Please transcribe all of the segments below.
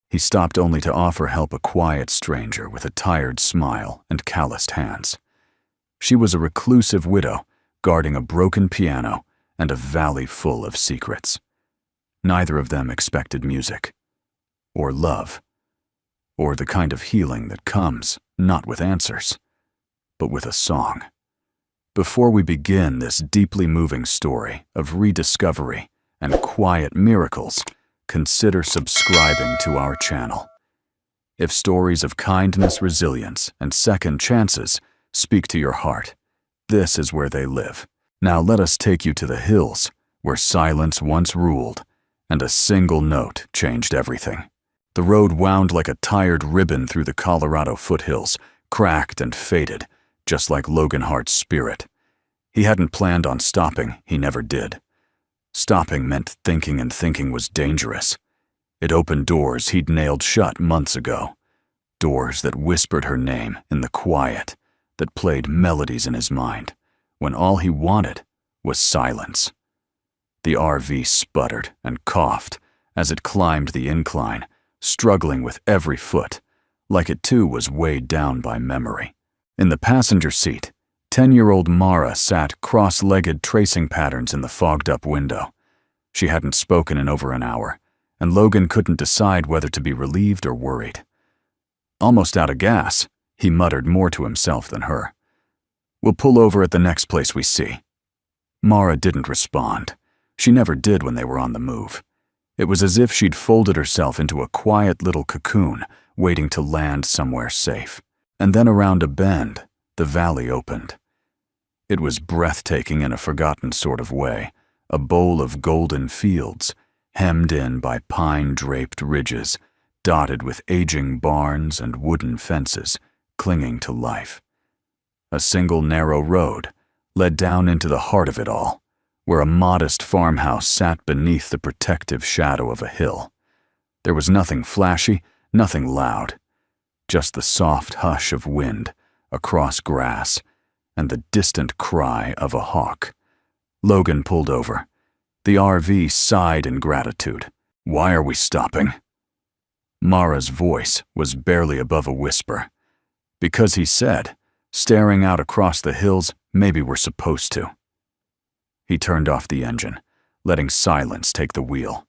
He stopped only to offer help a quiet stranger with a tired smile and calloused hands. She was a reclusive widow, guarding a broken piano and a valley full of secrets. Neither of them expected music, or love, or the kind of healing that comes not with answers, but with a song. Before we begin this deeply moving story of rediscovery and quiet miracles, consider subscribing to our channel. If stories of kindness, resilience, and second chances speak to your heart, this is where they live. Now let us take you to the hills, where silence once ruled, and a single note changed everything. The road wound like a tired ribbon through the Colorado foothills, cracked and faded, just like Logan Hart's spirit. He hadn't planned on stopping, he never did. Stopping meant thinking, and thinking was dangerous. It opened doors he'd nailed shut months ago. Doors that whispered her name in the quiet, that played melodies in his mind, when all he wanted was silence. The RV sputtered and coughed as it climbed the incline, struggling with every foot, like it too was weighed down by memory. In the passenger seat, 10-year-old Mara sat cross-legged, tracing patterns in the fogged-up window. She hadn't spoken in over an hour, and Logan couldn't decide whether to be relieved or worried. Almost out of gas, he muttered more to himself than her. "We'll pull over at the next place we see." Mara didn't respond. She never did when they were on the move. It was as if she'd folded herself into a quiet little cocoon, waiting to land somewhere safe. And then around a bend, the valley opened. It was breathtaking in a forgotten sort of way, a bowl of golden fields, hemmed in by pine-draped ridges, dotted with aging barns and wooden fences, clinging to life. A single narrow road led down into the heart of it all, where a modest farmhouse sat beneath the protective shadow of a hill. There was nothing flashy, nothing loud, just the soft hush of wind across grass and the distant cry of a hawk. Logan pulled over. The RV sighed in gratitude. "Why are we stopping?" Mara's voice was barely above a whisper. "Because he said, staring out across the hills, maybe we're supposed to." He turned off the engine, letting silence take the wheel.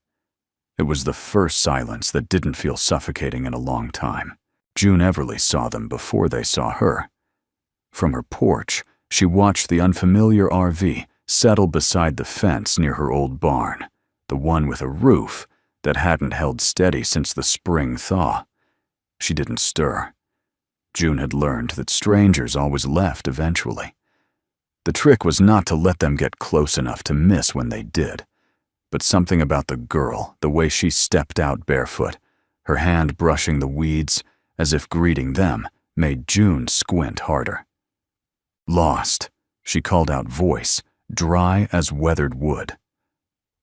It was the first silence that didn't feel suffocating in a long time. June Everly saw them before they saw her. From her porch, she watched the unfamiliar RV settle beside the fence near her old barn, the one with a roof that hadn't held steady since the spring thaw. She didn't stir. June had learned that strangers always left eventually. The trick was not to let them get close enough to miss when they did, but something about the girl, the way she stepped out barefoot, her hand brushing the weeds as if greeting them, made June squint harder. "Lost," she called out, voice dry as weathered wood.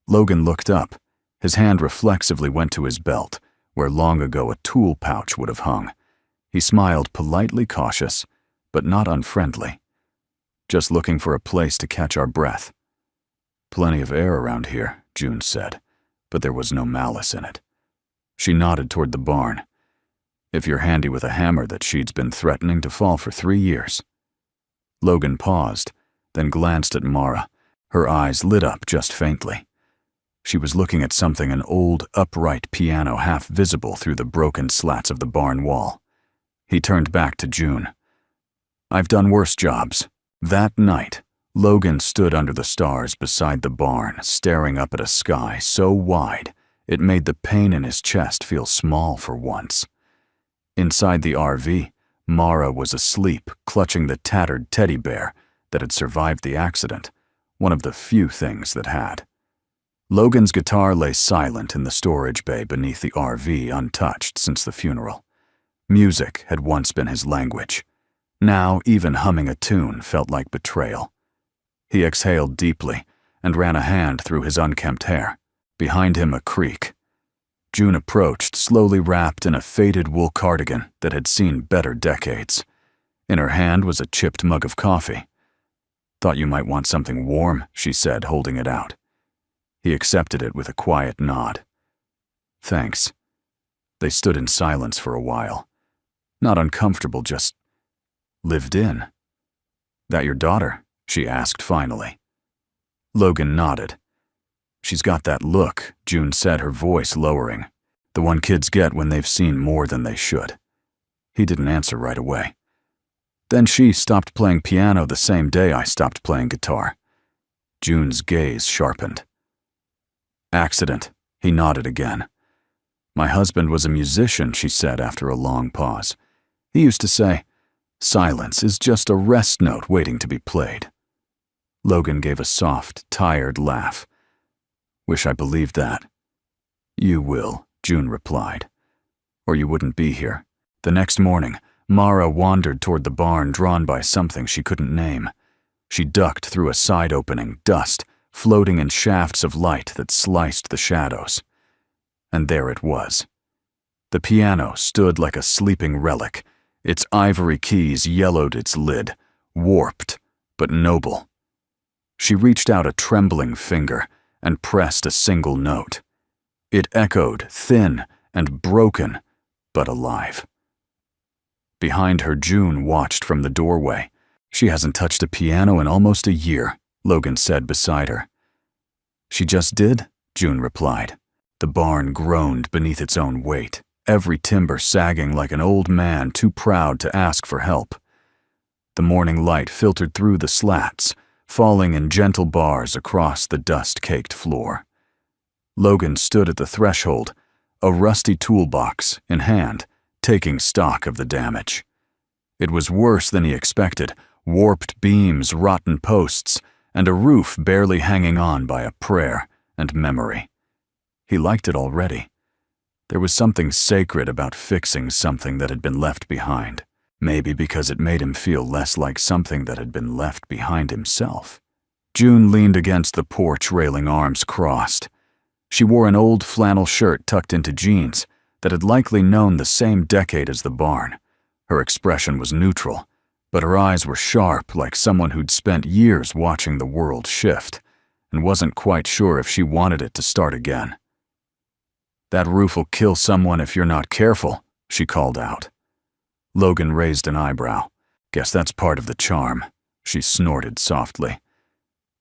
Logan looked up. His hand reflexively went to his belt, where long ago a tool pouch would have hung. He smiled, politely cautious, but not unfriendly. "Just looking for a place to catch our breath." "Plenty of air around here," June said, but there was no malice in it. She nodded toward the barn. "If you're handy with a hammer that she'd been threatening to fall for 3 years. Logan paused, then glanced at Mara. Her eyes lit up just faintly. She was looking at something, an old, upright piano half visible through the broken slats of the barn wall. He turned back to June. "I've done worse jobs." That night, Logan stood under the stars beside the barn, staring up at a sky so wide it made the pain in his chest feel small for once. Inside the RV, Mara was asleep, clutching the tattered teddy bear that had survived the accident, one of the few things that had. Logan's guitar lay silent in the storage bay beneath the RV, untouched since the funeral. Music had once been his language. Now, even humming a tune felt like betrayal. He exhaled deeply and ran a hand through his unkempt hair. Behind him, a creak. June approached, slowly wrapped in a faded wool cardigan that had seen better decades. In her hand was a chipped mug of coffee. "Thought you might want something warm," she said, holding it out. He accepted it with a quiet nod. "Thanks." They stood in silence for a while. Not uncomfortable, just lived in. "That your daughter?" she asked finally. Logan nodded. "She's got that look," June said, her voice lowering. "The one kids get when they've seen more than they should." He didn't answer right away. "Then she stopped playing piano the same day I stopped playing guitar." June's gaze sharpened. "Accident," he nodded again. "My husband was a musician," she said after a long pause. "He used to say, 'Silence is just a rest note waiting to be played.'" Logan gave a soft, tired laugh. "Wish I believed that." "You will," June replied. "Or you wouldn't be here." The next morning, Mara wandered toward the barn, drawn by something she couldn't name. She ducked through a side opening, dust floating in shafts of light that sliced the shadows. And there it was. The piano stood like a sleeping relic. Its ivory keys yellowed its lid, warped but noble. She reached out a trembling finger and pressed a single note. It echoed, thin and broken, but alive. Behind her, June watched from the doorway. "She hasn't touched a piano in almost a year," Logan said beside her. "She just did?" June replied. The barn groaned beneath its own weight, every timber sagging like an old man too proud to ask for help. The morning light filtered through the slats, falling in gentle bars across the dust-caked floor. Logan stood at the threshold, a rusty toolbox in hand, taking stock of the damage. It was worse than he expected: warped beams, rotten posts, and a roof barely hanging on by a prayer and memory. He liked it already. There was something sacred about fixing something that had been left behind, maybe because it made him feel less like something that had been left behind himself. June leaned against the porch railing, arms crossed. She wore an old flannel shirt tucked into jeans that had likely known the same decade as the barn. Her expression was neutral, but her eyes were sharp, like someone who'd spent years watching the world shift and wasn't quite sure if she wanted it to start again. "That roof'll kill someone if you're not careful," she called out. Logan raised an eyebrow. "Guess that's part of the charm," she snorted softly.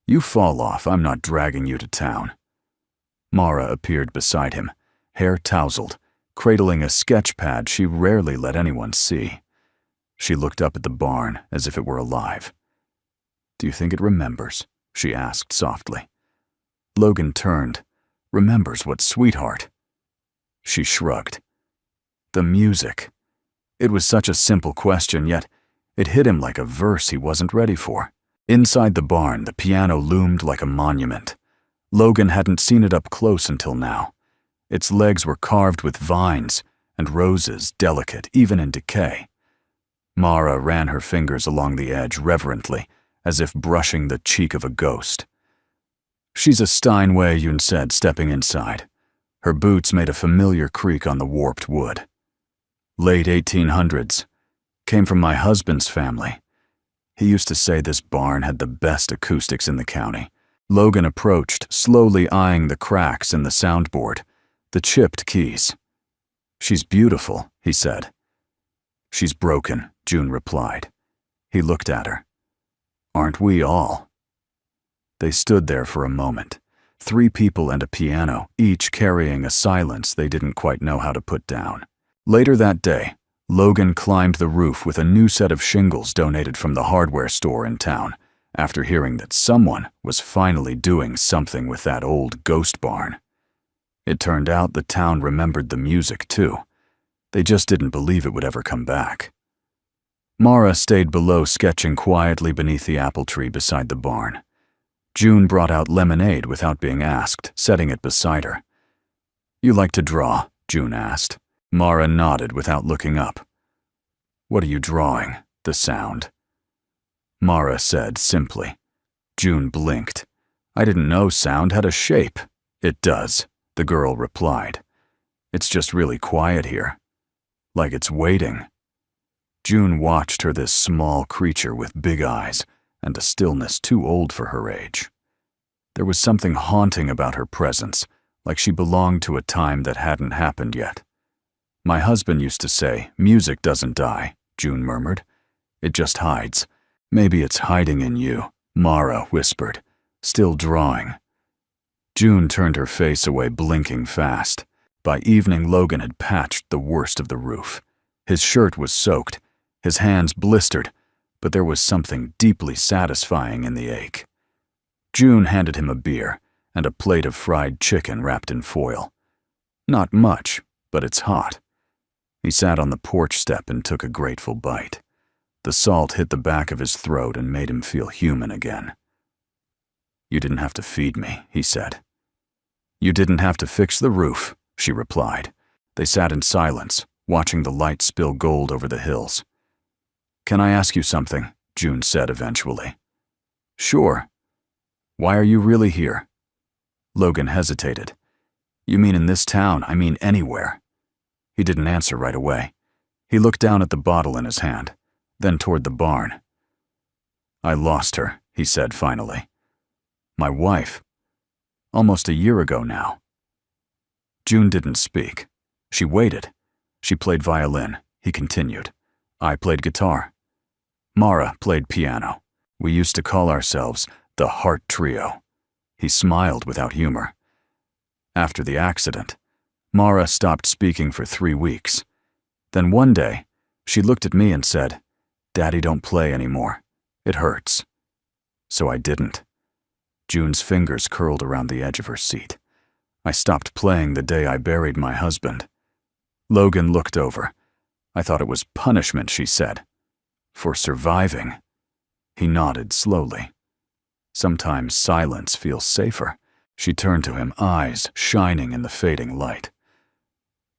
"You fall off, I'm not dragging you to town." Mara appeared beside him, hair tousled, cradling a sketch pad she rarely let anyone see. She looked up at the barn as if it were alive. "Do you think it remembers?" she asked softly. Logan turned. "Remembers what, sweetheart?" She shrugged. "The music." It was such a simple question, yet it hit him like a verse he wasn't ready for. Inside the barn, the piano loomed like a monument. Logan hadn't seen it up close until now. Its legs were carved with vines and roses, delicate even in decay. Mara ran her fingers along the edge reverently, as if brushing the cheek of a ghost. "She's a Steinway," Yoon said, stepping inside. Her boots made a familiar creak on the warped wood. "Late 1800s. Came from my husband's family. He used to say this barn had the best acoustics in the county." Logan approached, slowly eyeing the cracks in the soundboard, the chipped keys. "She's beautiful," he said. "She's broken," June replied. He looked at her. "Aren't we all?" They stood there for a moment, 3 people and a piano, each carrying a silence they didn't quite know how to put down. Later that day, Logan climbed the roof with a new set of shingles donated from the hardware store in town, after hearing that someone was finally doing something with that old ghost barn. It turned out the town remembered the music too. They just didn't believe it would ever come back. Mara stayed below, sketching quietly beneath the apple tree beside the barn. June brought out lemonade without being asked, setting it beside her. "You like to draw?" June asked. Mara nodded without looking up. "What are you drawing?" The sound. Mara said simply. June blinked. "I didn't know sound had a shape." "It does," the girl replied. "It's just really quiet here. Like it's waiting." June watched her, this small creature with big eyes and a stillness too old for her age. There was something haunting about her presence, like she belonged to a time that hadn't happened yet. My husband used to say, music doesn't die, June murmured. It just hides. Maybe it's hiding in you, Mara whispered, still drawing. June turned her face away, blinking fast. By evening, Logan had patched the worst of the roof. His shirt was soaked, his hands blistered, but there was something deeply satisfying in the ache. June handed him a beer and a plate of fried chicken wrapped in foil. Not much, but it's hot. He sat on the porch step and took a grateful bite. The salt hit the back of his throat and made him feel human again. You didn't have to feed me, he said. You didn't have to fix the roof, she replied. They sat in silence, watching the light spill gold over the hills. Can I ask you something? June said eventually. Sure. Why are you really here? Logan hesitated. You mean in this town? I mean anywhere. He didn't answer right away. He looked down at the bottle in his hand, then toward the barn. I lost her, he said finally. My wife. Almost a year ago now. June didn't speak. She waited. She played violin, he continued. I played guitar. Mara played piano. We used to call ourselves the Heart Trio. He smiled without humor. After the accident, Mara stopped speaking for 3 weeks. Then one day, she looked at me and said, Daddy, don't play anymore. It hurts. So I didn't. June's fingers curled around the edge of her seat. I stopped playing the day I buried my husband. Logan looked over. I thought it was punishment, she said. For surviving. He nodded slowly. Sometimes silence feels safer. She turned to him, eyes shining in the fading light.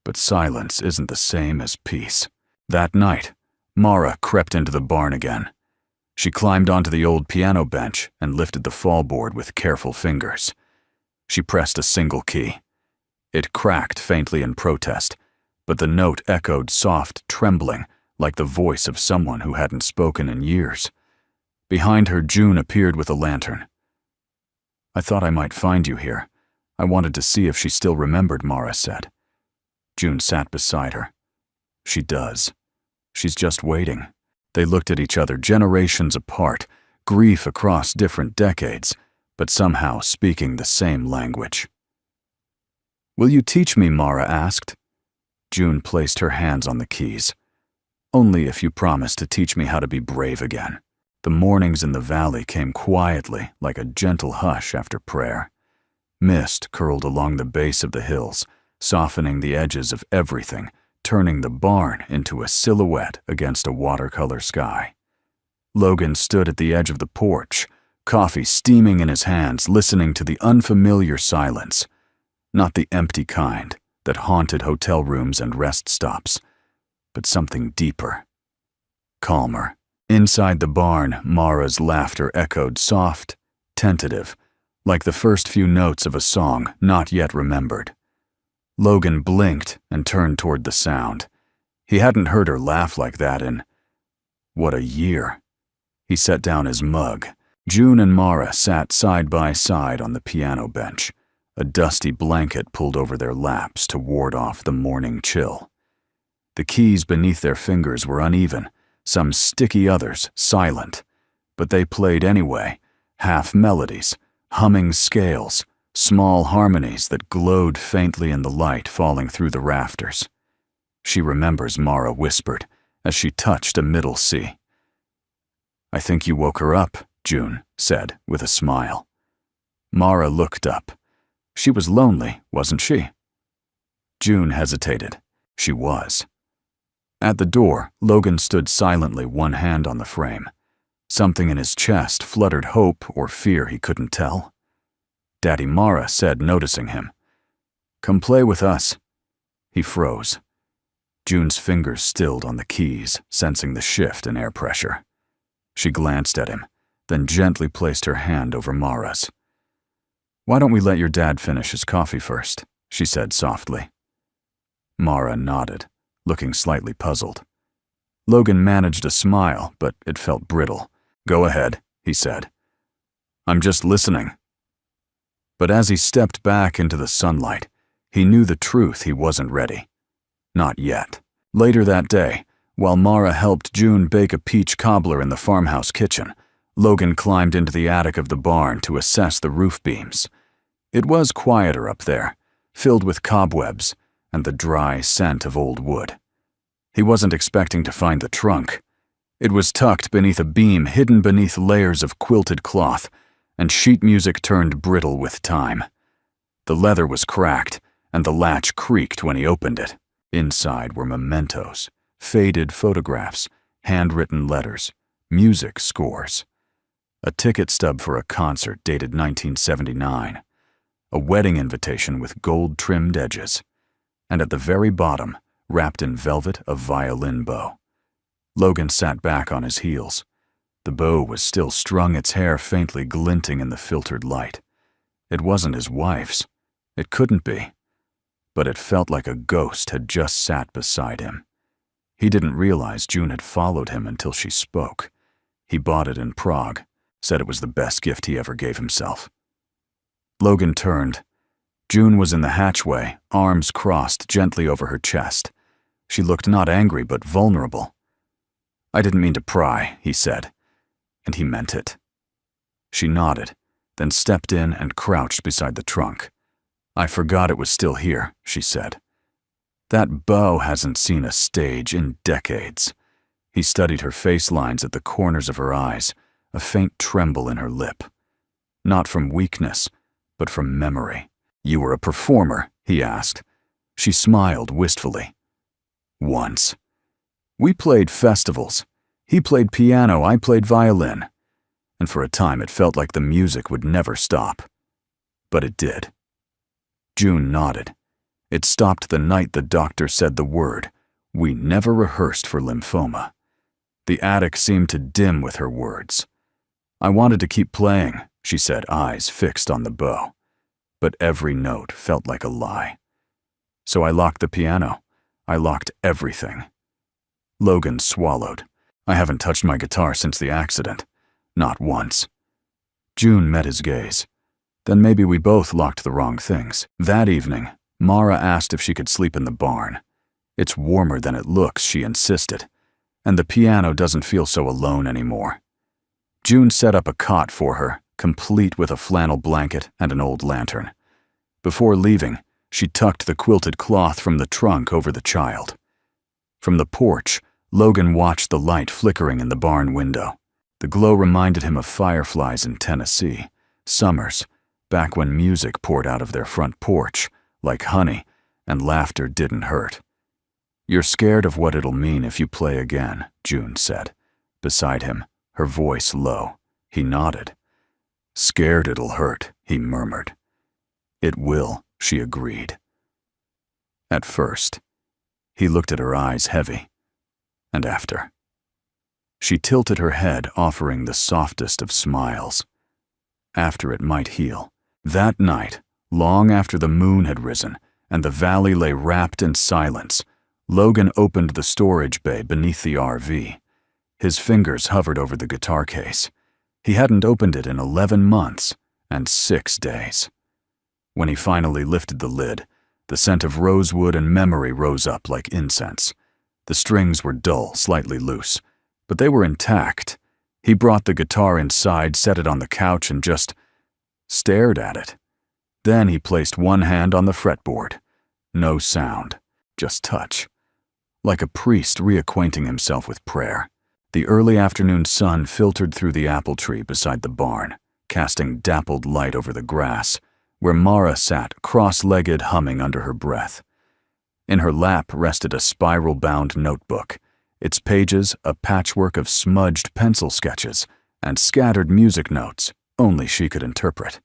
But silence isn't the same as peace. That night, Mara crept into the barn again. She climbed onto the old piano bench and lifted the fallboard with careful fingers. She pressed a single key. It cracked faintly in protest, but the note echoed soft, trembling, like the voice of someone who hadn't spoken in years. Behind her, June appeared with a lantern. I thought I might find you here. I wanted to see if she still remembered, Mara said. June sat beside her. She does. She's just waiting. They looked at each other, generations apart, grief across different decades, but somehow speaking the same language. Will you teach me, Mara asked. June placed her hands on the keys. Only if you promise to teach me how to be brave again. The mornings in the valley came quietly, like a gentle hush after prayer. Mist curled along the base of the hills, softening the edges of everything, turning the barn into a silhouette against a watercolor sky. Logan stood at the edge of the porch, coffee steaming in his hands, listening to the unfamiliar silence. Not the empty kind that haunted hotel rooms and rest stops, but something deeper, calmer. Inside the barn, Mara's laughter echoed soft, tentative, like the first few notes of a song not yet remembered. Logan blinked and turned toward the sound. He hadn't heard her laugh like that in, what, a year? He set down his mug. June and Mara sat side by side on the piano bench, a dusty blanket pulled over their laps to ward off the morning chill. The keys beneath their fingers were uneven, some sticky, others silent, but they played anyway, half melodies, humming scales, small harmonies that glowed faintly in the light falling through the rafters. She remembers, Mara whispered, as she touched a middle C. I think you woke her up, June said with a smile. Mara looked up. She was lonely, wasn't she? June hesitated. She was. At the door, Logan stood silently, one hand on the frame. Something in his chest fluttered hope or fear, he couldn't tell. Daddy, Mara said, noticing him. Come play with us. He froze. June's fingers stilled on the keys, sensing the shift in air pressure. She glanced at him, then gently placed her hand over Mara's. Why don't we let your dad finish his coffee first? She said softly. Mara nodded, looking slightly puzzled. Logan managed a smile, but it felt brittle. Go ahead, he said. I'm just listening. But as he stepped back into the sunlight, he knew the truth. He wasn't ready. Not yet. Later that day, while Mara helped June bake a peach cobbler in the farmhouse kitchen, Logan climbed into the attic of the barn to assess the roof beams. It was quieter up there, filled with cobwebs and the dry scent of old wood. He wasn't expecting to find the trunk. It was tucked beneath a beam hidden beneath layers of quilted cloth, and sheet music turned brittle with time. The leather was cracked, and the latch creaked when he opened it. Inside were mementos, faded photographs, handwritten letters, music scores. A ticket stub for a concert dated 1979. A wedding invitation with gold-trimmed edges. And at the very bottom, wrapped in velvet, a violin bow. Logan sat back on his heels. The bow was still strung, its hair faintly glinting in the filtered light. It wasn't his wife's. It couldn't be. But it felt like a ghost had just sat beside him. He didn't realize June had followed him until she spoke. He bought it in Prague, said it was the best gift he ever gave himself. Logan turned. June was in the hatchway, arms crossed gently over her chest. She looked not angry but vulnerable. "I didn't mean to pry," he said. And he meant it. She nodded, then stepped in and crouched beside the trunk. "I forgot it was still here," she said. "That bow hasn't seen a stage in decades." He studied her face lines at the corners of her eyes, a faint tremble in her lip. Not from weakness, but from memory. "You were a performer?" he asked. She smiled wistfully. "Once. We played festivals. He played piano, I played violin. And for a time it felt like the music would never stop. But it did." June nodded. "It stopped the night the doctor said the word. We never rehearsed for lymphoma." The attic seemed to dim with her words. "I wanted to keep playing," she said, eyes fixed on the bow. But every note felt like a lie. "So I locked the piano. I locked everything." Logan swallowed. "I haven't touched my guitar since the accident. Not once." June met his gaze. "Then maybe we both locked the wrong things." That evening, Mara asked if she could sleep in the barn. "It's warmer than it looks," she insisted. "And the piano doesn't feel so alone anymore." June set up a cot for her, complete with a flannel blanket and an old lantern. Before leaving, she tucked the quilted cloth from the trunk over the child. From the porch, Logan watched the light flickering in the barn window. The glow reminded him of fireflies in Tennessee, summers, back when music poured out of their front porch, like honey, and laughter didn't hurt. "You're scared of what it'll mean if you play again," June said. Beside him, her voice low. He nodded. "Scared it'll hurt," he murmured. "It will," she agreed. At first, he looked at her eyes heavy. And after. She tilted her head, offering the softest of smiles. After it might heal. That night, long after the moon had risen and the valley lay wrapped in silence, Logan opened the storage bay beneath the RV. His fingers hovered over the guitar case. He hadn't opened it in 11 months and 6 days. When he finally lifted the lid, the scent of rosewood and memory rose up like incense. The strings were dull, slightly loose, but they were intact. He brought the guitar inside, set it on the couch, and just stared at it. Then he placed one hand on the fretboard. No sound, just touch. Like a priest reacquainting himself with prayer. The early afternoon sun filtered through the apple tree beside the barn, casting dappled light over the grass, where Mara sat cross-legged, humming under her breath. In her lap rested a spiral-bound notebook, its pages a patchwork of smudged pencil sketches and scattered music notes only she could interpret.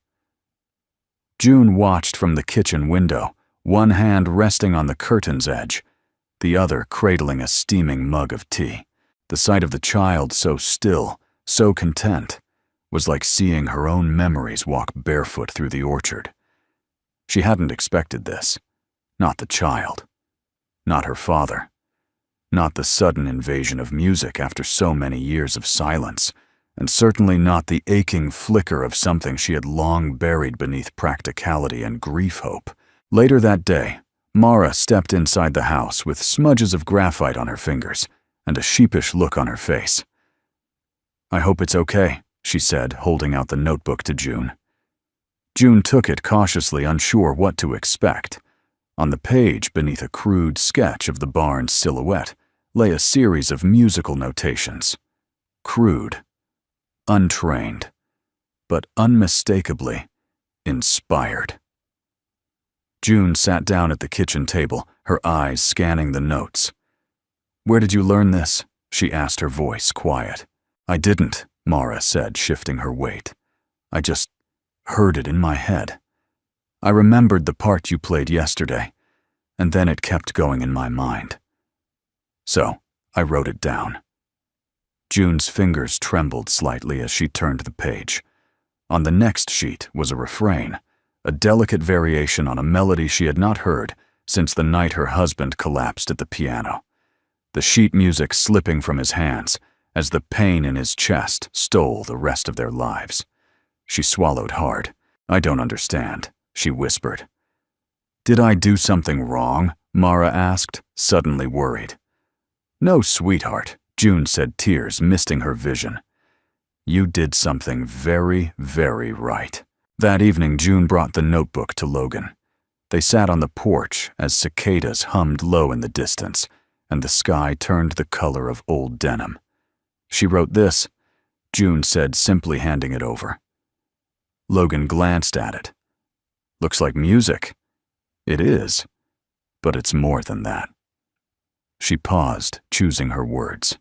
June watched from the kitchen window, one hand resting on the curtain's edge, the other cradling a steaming mug of tea. The sight of the child so still, so content, was like seeing her own memories walk barefoot through the orchard. She hadn't expected this. Not the child. Not her father. Not the sudden invasion of music after so many years of silence, and certainly not the aching flicker of something she had long buried beneath practicality and grief hope. Later that day, Mara stepped inside the house with smudges of graphite on her fingers and a sheepish look on her face. "I hope it's okay," she said, holding out the notebook to June. June took it cautiously, unsure what to expect. On the page, beneath a crude sketch of the barn's silhouette, lay a series of musical notations. Crude, untrained, but unmistakably inspired. June sat down at the kitchen table, her eyes scanning the notes. "Where did you learn this?" she asked, her voice quiet. "I didn't," Mara said, shifting her weight. "I just heard it in my head. I remembered the part you played yesterday, and then it kept going in my mind. So, I wrote it down." June's fingers trembled slightly as she turned the page. On the next sheet was a refrain, a delicate variation on a melody she had not heard since the night her husband collapsed at the piano. The sheet music slipping from his hands as the pain in his chest stole the rest of their lives. She swallowed hard. "I don't understand," she whispered. "Did I do something wrong?" Mara asked, suddenly worried. "No, sweetheart," June said, tears misting her vision. "You did something very, very right." That evening, June brought the notebook to Logan. They sat on the porch as cicadas hummed low in the distance, and the sky turned the color of old denim. "She wrote this," June said, simply handing it over. Logan glanced at it. "Looks like music." "It is, but it's more than that." She paused, choosing her words.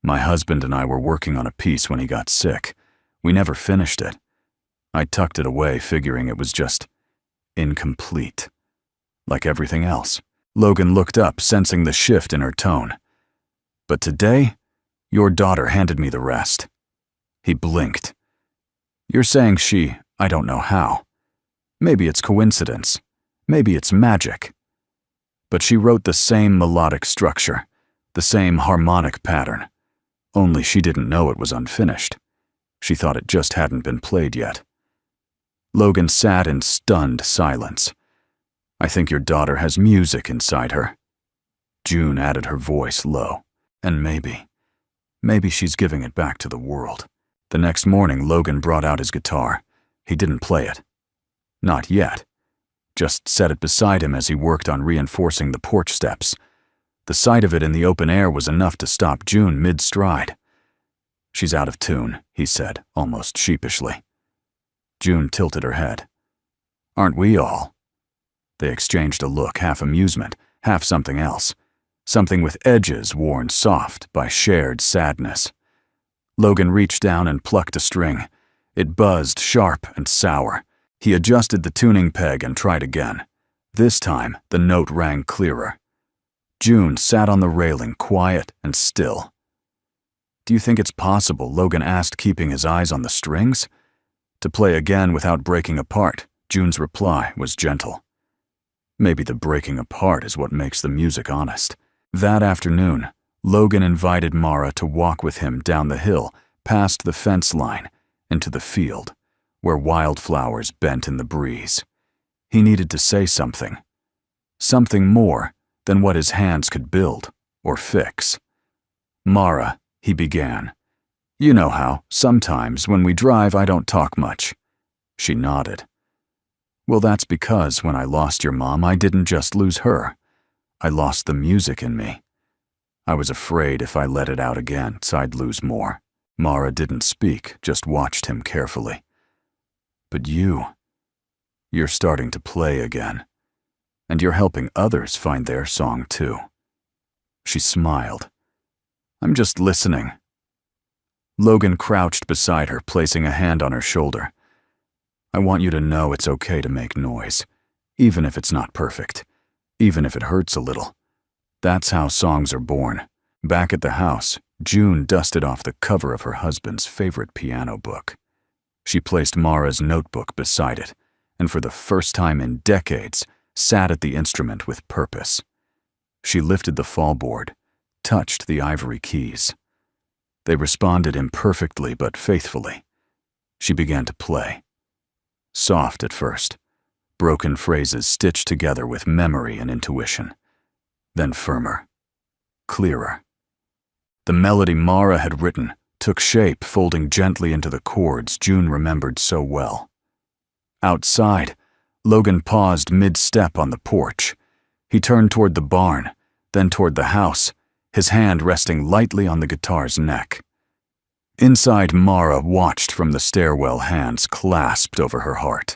"My husband and I were working on a piece when he got sick. We never finished it. I tucked it away, figuring it was just incomplete, like everything else." Logan looked up, sensing the shift in her tone. "But today, your daughter handed me the rest." He blinked. "You're saying I don't know how. Maybe it's coincidence. Maybe it's magic. But she wrote the same melodic structure, the same harmonic pattern. Only she didn't know it was unfinished. She thought it just hadn't been played yet." Logan sat in stunned silence. "I think your daughter has music inside her." June added, her voice low. "And maybe she's giving it back to the world." The next morning, Logan brought out his guitar. He didn't play it. Not yet. Just set it beside him as he worked on reinforcing the porch steps. The sight of it in the open air was enough to stop June mid-stride. "She's out of tune," he said, almost sheepishly. June tilted her head. "Aren't we all?" They exchanged a look, half amusement, half something else. Something with edges worn soft by shared sadness. Logan reached down and plucked a string. It buzzed sharp and sour. He adjusted the tuning peg and tried again. This time, the note rang clearer. June sat on the railing, quiet and still. "Do you think it's possible?" Logan asked, keeping his eyes on the strings. "To play again without breaking apart." June's reply was gentle. "Maybe the breaking apart is what makes the music honest." That afternoon, Logan invited Mara to walk with him down the hill, past the fence line, into the field, where wildflowers bent in the breeze. He needed to say something. Something more than what his hands could build or fix. "Mara," he began. "You know how, sometimes when we drive I don't talk much." She nodded. "Well, that's because when I lost your mom, I didn't just lose her. I lost the music in me. I was afraid if I let it out again, I'd lose more." Mara didn't speak, just watched him carefully. "But you're starting to play again. And you're helping others find their song too." She smiled. "I'm just listening." Logan crouched beside her, placing a hand on her shoulder. "I want you to know it's okay to make noise, even if it's not perfect, even if it hurts a little. That's how songs are born." Back at the house, June dusted off the cover of her husband's favorite piano book. She placed Mara's notebook beside it, and for the first time in decades, sat at the instrument with purpose. She lifted the fallboard, touched the ivory keys. They responded imperfectly but faithfully. She began to play. Soft at first, broken phrases stitched together with memory and intuition. Then firmer, clearer. The melody Mara had written took shape, folding gently into the chords June remembered so well. Outside, Logan paused mid-step on the porch. He turned toward the barn, then toward the house, his hand resting lightly on the guitar's neck. Inside, Mara watched from the stairwell, hands clasped over her heart.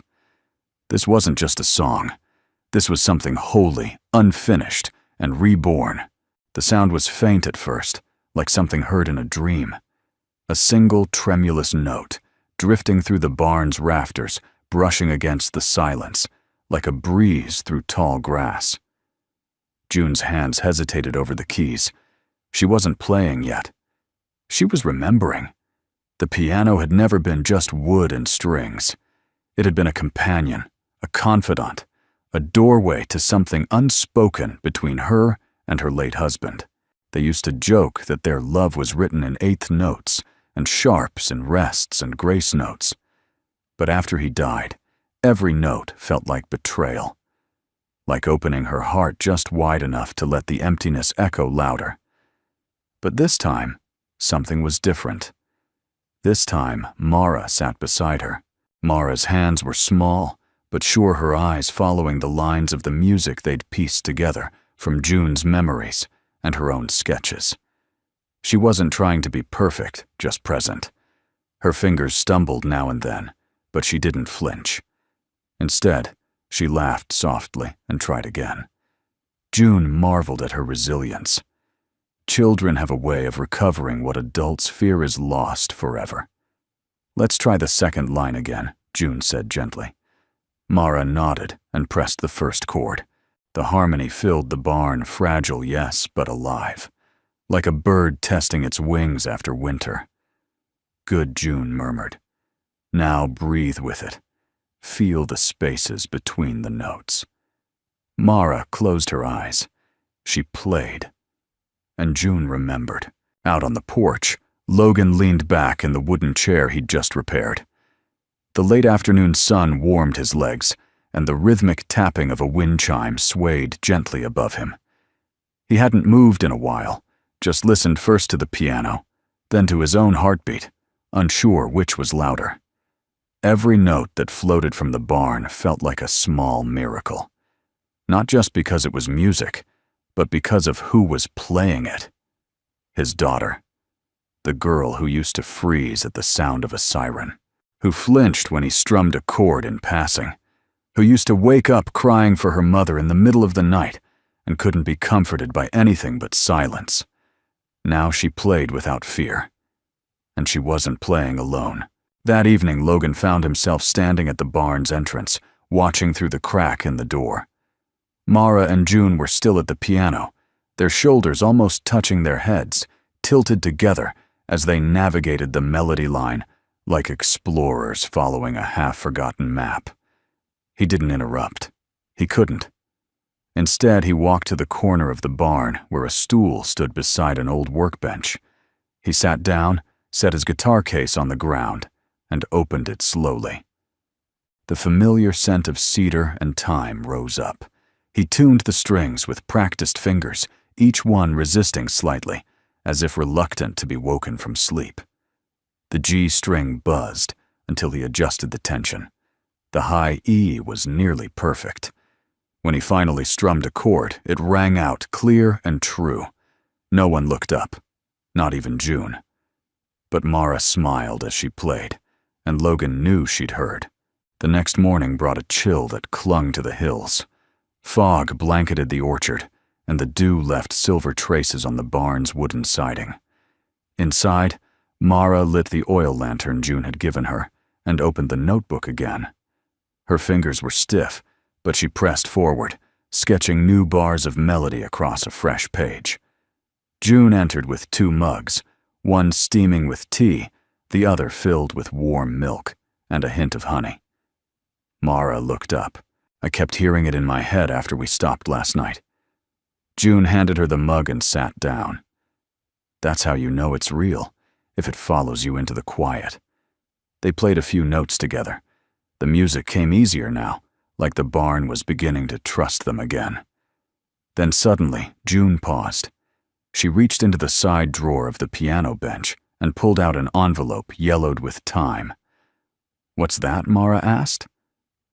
This wasn't just a song. This was something holy, unfinished, and reborn. The sound was faint at first, like something heard in a dream. A single tremulous note, drifting through the barn's rafters, brushing against the silence, like a breeze through tall grass. June's hands hesitated over the keys. She wasn't playing yet. She was remembering. The piano had never been just wood and strings. It had been a companion, a confidant, a doorway to something unspoken between her and her late husband. They used to joke that their love was written in eighth notes and sharps and rests and grace notes. But after he died, every note felt like betrayal, like opening her heart just wide enough to let the emptiness echo louder. But this time, something was different. This time, Mara sat beside her. Mara's hands were small, but sure, her eyes following the lines of the music they'd pieced together from June's memories and her own sketches. She wasn't trying to be perfect, just present. Her fingers stumbled now and then, but she didn't flinch. Instead, she laughed softly and tried again. June marveled at her resilience. Children have a way of recovering what adults fear is lost forever. "Let's try the second line again," June said gently. Mara nodded and pressed the first chord. The harmony filled the barn, fragile, yes, but alive, like a bird testing its wings after winter. "Good," June murmured. "Now breathe with it. Feel the spaces between the notes." Mara closed her eyes. She played. And June remembered. Out on the porch, Logan leaned back in the wooden chair he'd just repaired. The late afternoon sun warmed his legs, and the rhythmic tapping of a wind chime swayed gently above him. He hadn't moved in a while, just listened first to the piano, then to his own heartbeat, unsure which was louder. Every note that floated from the barn felt like a small miracle. Not just because it was music, but because of who was playing it. His daughter. The girl who used to freeze at the sound of a siren, who flinched when he strummed a chord in passing, who used to wake up crying for her mother in the middle of the night and couldn't be comforted by anything but silence. Now she played without fear. And she wasn't playing alone. That evening, Logan found himself standing at the barn's entrance, watching through the crack in the door. Mara and June were still at the piano, their shoulders almost touching their heads, tilted together as they navigated the melody line like explorers following a half-forgotten map. He didn't interrupt. He couldn't. Instead, he walked to the corner of the barn where a stool stood beside an old workbench. He sat down, set his guitar case on the ground, and opened it slowly. The familiar scent of cedar and thyme rose up. He tuned the strings with practiced fingers, each one resisting slightly, as if reluctant to be woken from sleep. The G string buzzed until he adjusted the tension. The high E was nearly perfect. When he finally strummed a chord, it rang out clear and true. No one looked up, not even June. But Mara smiled as she played, and Logan knew she'd heard. The next morning brought a chill that clung to the hills. Fog blanketed the orchard, and the dew left silver traces on the barn's wooden siding. Inside, Mara lit the oil lantern June had given her and opened the notebook again. Her fingers were stiff, but she pressed forward, sketching new bars of melody across a fresh page. June entered with 2 mugs, one steaming with tea, the other filled with warm milk and a hint of honey. Mara looked up. "I kept hearing it in my head after we stopped last night." June handed her the mug and sat down. "That's how you know it's real, if it follows you into the quiet." They played a few notes together. The music came easier now, like the barn was beginning to trust them again. Then suddenly, June paused. She reached into the side drawer of the piano bench and pulled out an envelope yellowed with time. "What's that?" Mara asked.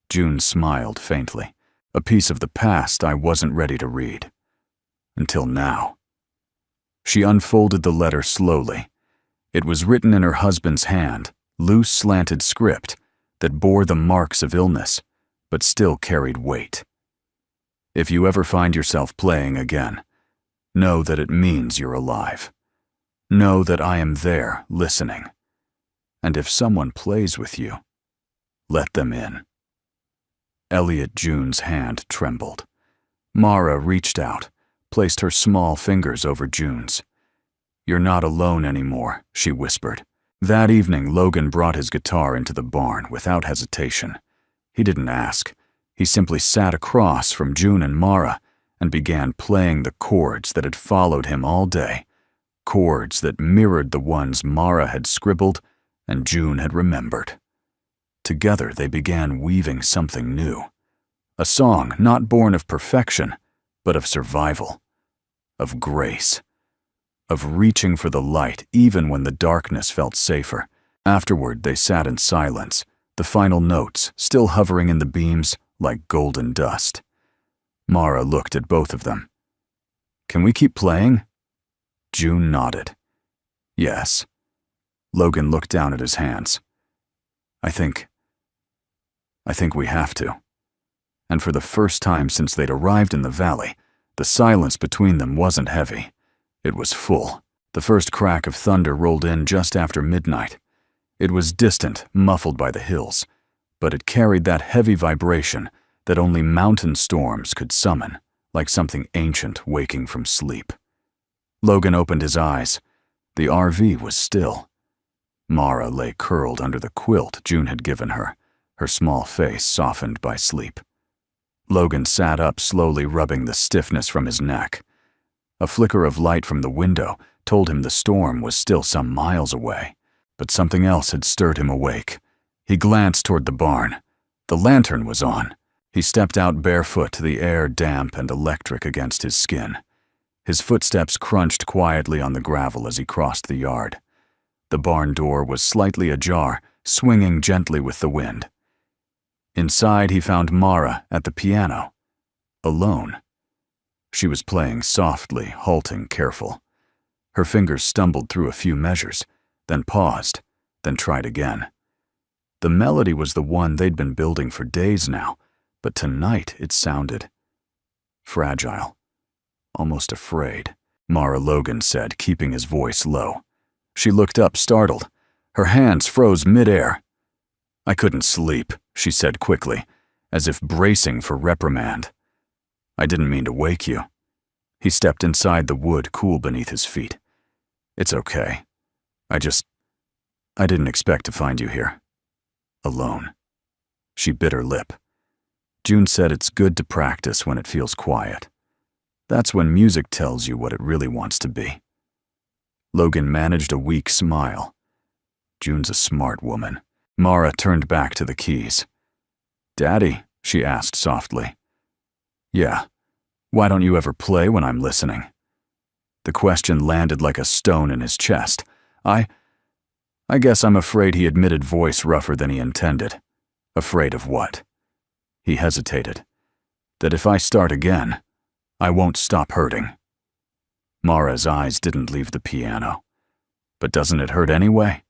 June smiled faintly. "A piece of the past I wasn't ready to read. Until now." She unfolded the letter slowly. It was written in her husband's hand, loose slanted script that bore the marks of illness, but still carried weight. "If you ever find yourself playing again, know that it means you're alive. Know that I am there, listening. And if someone plays with you, let them in." Elliot June's hand trembled. Mara reached out, placed her small fingers over June's. "You're not alone anymore," she whispered. That evening, Logan brought his guitar into the barn without hesitation. He didn't ask. He simply sat across from June and Mara and began playing the chords that had followed him all day, chords that mirrored the ones Mara had scribbled and June had remembered. Together they began weaving something new, a song not born of perfection, but of survival, of grace, of reaching for the light even when the darkness felt safer. Afterward, they sat in silence, the final notes still hovering in the beams like golden dust. Mara looked at both of them. "Can we keep playing?" June nodded. "Yes." Logan looked down at his hands. I think we have to." And for the first time since they'd arrived in the valley, the silence between them wasn't heavy. It was full. The first crack of thunder rolled in just after midnight. It was distant, muffled by the hills, but it carried that heavy vibration that only mountain storms could summon, like something ancient waking from sleep. Logan opened his eyes. The RV was still. Mara lay curled under the quilt June had given her, her small face softened by sleep. Logan sat up, slowly rubbing the stiffness from his neck. A flicker of light from the window told him the storm was still some miles away, but something else had stirred him awake. He glanced toward the barn. The lantern was on. He stepped out barefoot, the air damp and electric against his skin. His footsteps crunched quietly on the gravel as he crossed the yard. The barn door was slightly ajar, swinging gently with the wind. Inside, he found Mara at the piano, alone. She was playing softly, halting, careful. Her fingers stumbled through a few measures, then paused, then tried again. The melody was the one they'd been building for days now, but tonight it sounded fragile, almost afraid, Mara Logan said, keeping his voice low. She looked up, startled. Her hands froze mid-air. "I couldn't sleep," she said quickly, as if bracing for reprimand. "I didn't mean to wake you." He stepped inside, the wood cool beneath his feet. "It's okay. I didn't expect to find you here. Alone." She bit her lip. June said it's good to practice when it feels quiet. That's when music tells you what it really wants to be. Logan managed a weak smile. June's a smart woman. Mara turned back to the keys. "Daddy?" she asked softly. "Yeah. Why don't you ever play when I'm listening?" The question landed like a stone in his chest. I guess I'm afraid," he admitted, voice rougher than he intended. "Afraid of what?" He hesitated. "That if I start again, I won't stop hurting." Mara's eyes didn't leave the piano. "But doesn't it hurt anyway?"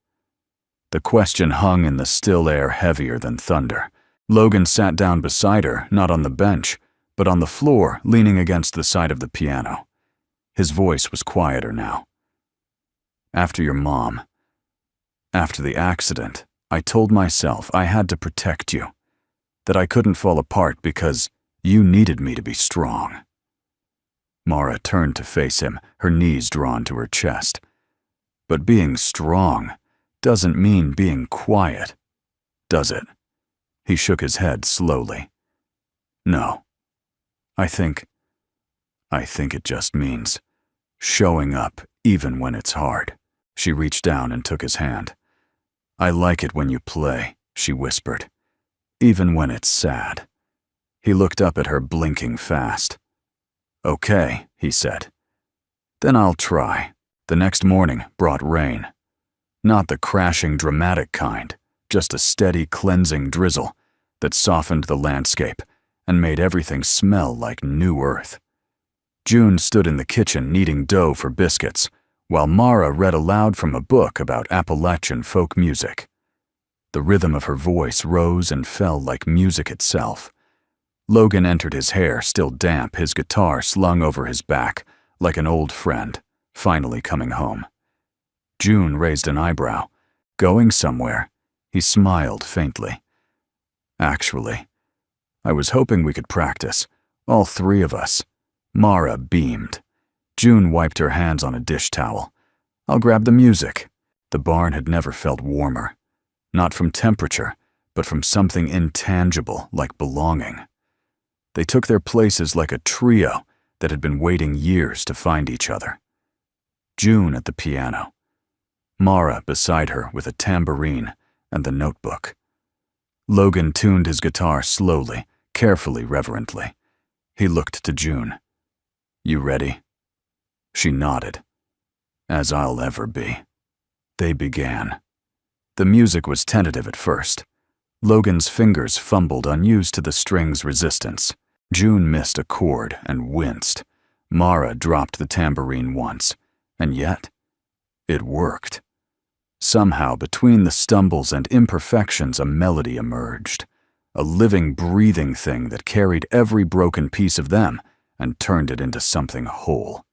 The question hung in the still air, heavier than thunder. Logan sat down beside her, not on the bench, but on the floor, leaning against the side of the piano. His voice was quieter now. "After your mom, after the accident, I told myself I had to protect you, that I couldn't fall apart because you needed me to be strong." Mara turned to face him, her knees drawn to her chest. "But being strong doesn't mean being quiet, does it?" He shook his head slowly. "No. I think it just means showing up even when it's hard." She reached down and took his hand. "I like it when you play," she whispered, "even when it's sad." He looked up at her, blinking fast. "Okay," he said. "Then I'll try." The next morning brought rain. Not the crashing, dramatic kind, just a steady, cleansing drizzle that softened the landscape and made everything smell like new earth. June stood in the kitchen kneading dough for biscuits, while Mara read aloud from a book about Appalachian folk music. The rhythm of her voice rose and fell like music itself. Logan entered, his hair still damp, his guitar slung over his back like an old friend, finally coming home. June raised an eyebrow. "Going somewhere?" He smiled faintly. "Actually, I was hoping we could practice, all three of us." Mara beamed. June wiped her hands on a dish towel. "I'll grab the music." The barn had never felt warmer. Not from temperature, but from something intangible like belonging. They took their places like a trio that had been waiting years to find each other. June at the piano. Mara beside her with a tambourine and the notebook. Logan tuned his guitar slowly, carefully, reverently. He looked to June. "You ready?" She nodded. "As I'll ever be." They began. The music was tentative at first. Logan's fingers fumbled, unused to the string's resistance. June missed a chord and winced. Mara dropped the tambourine once, and yet it worked. Somehow, between the stumbles and imperfections, a melody emerged, a living, breathing thing that carried every broken piece of them and turned it into something whole.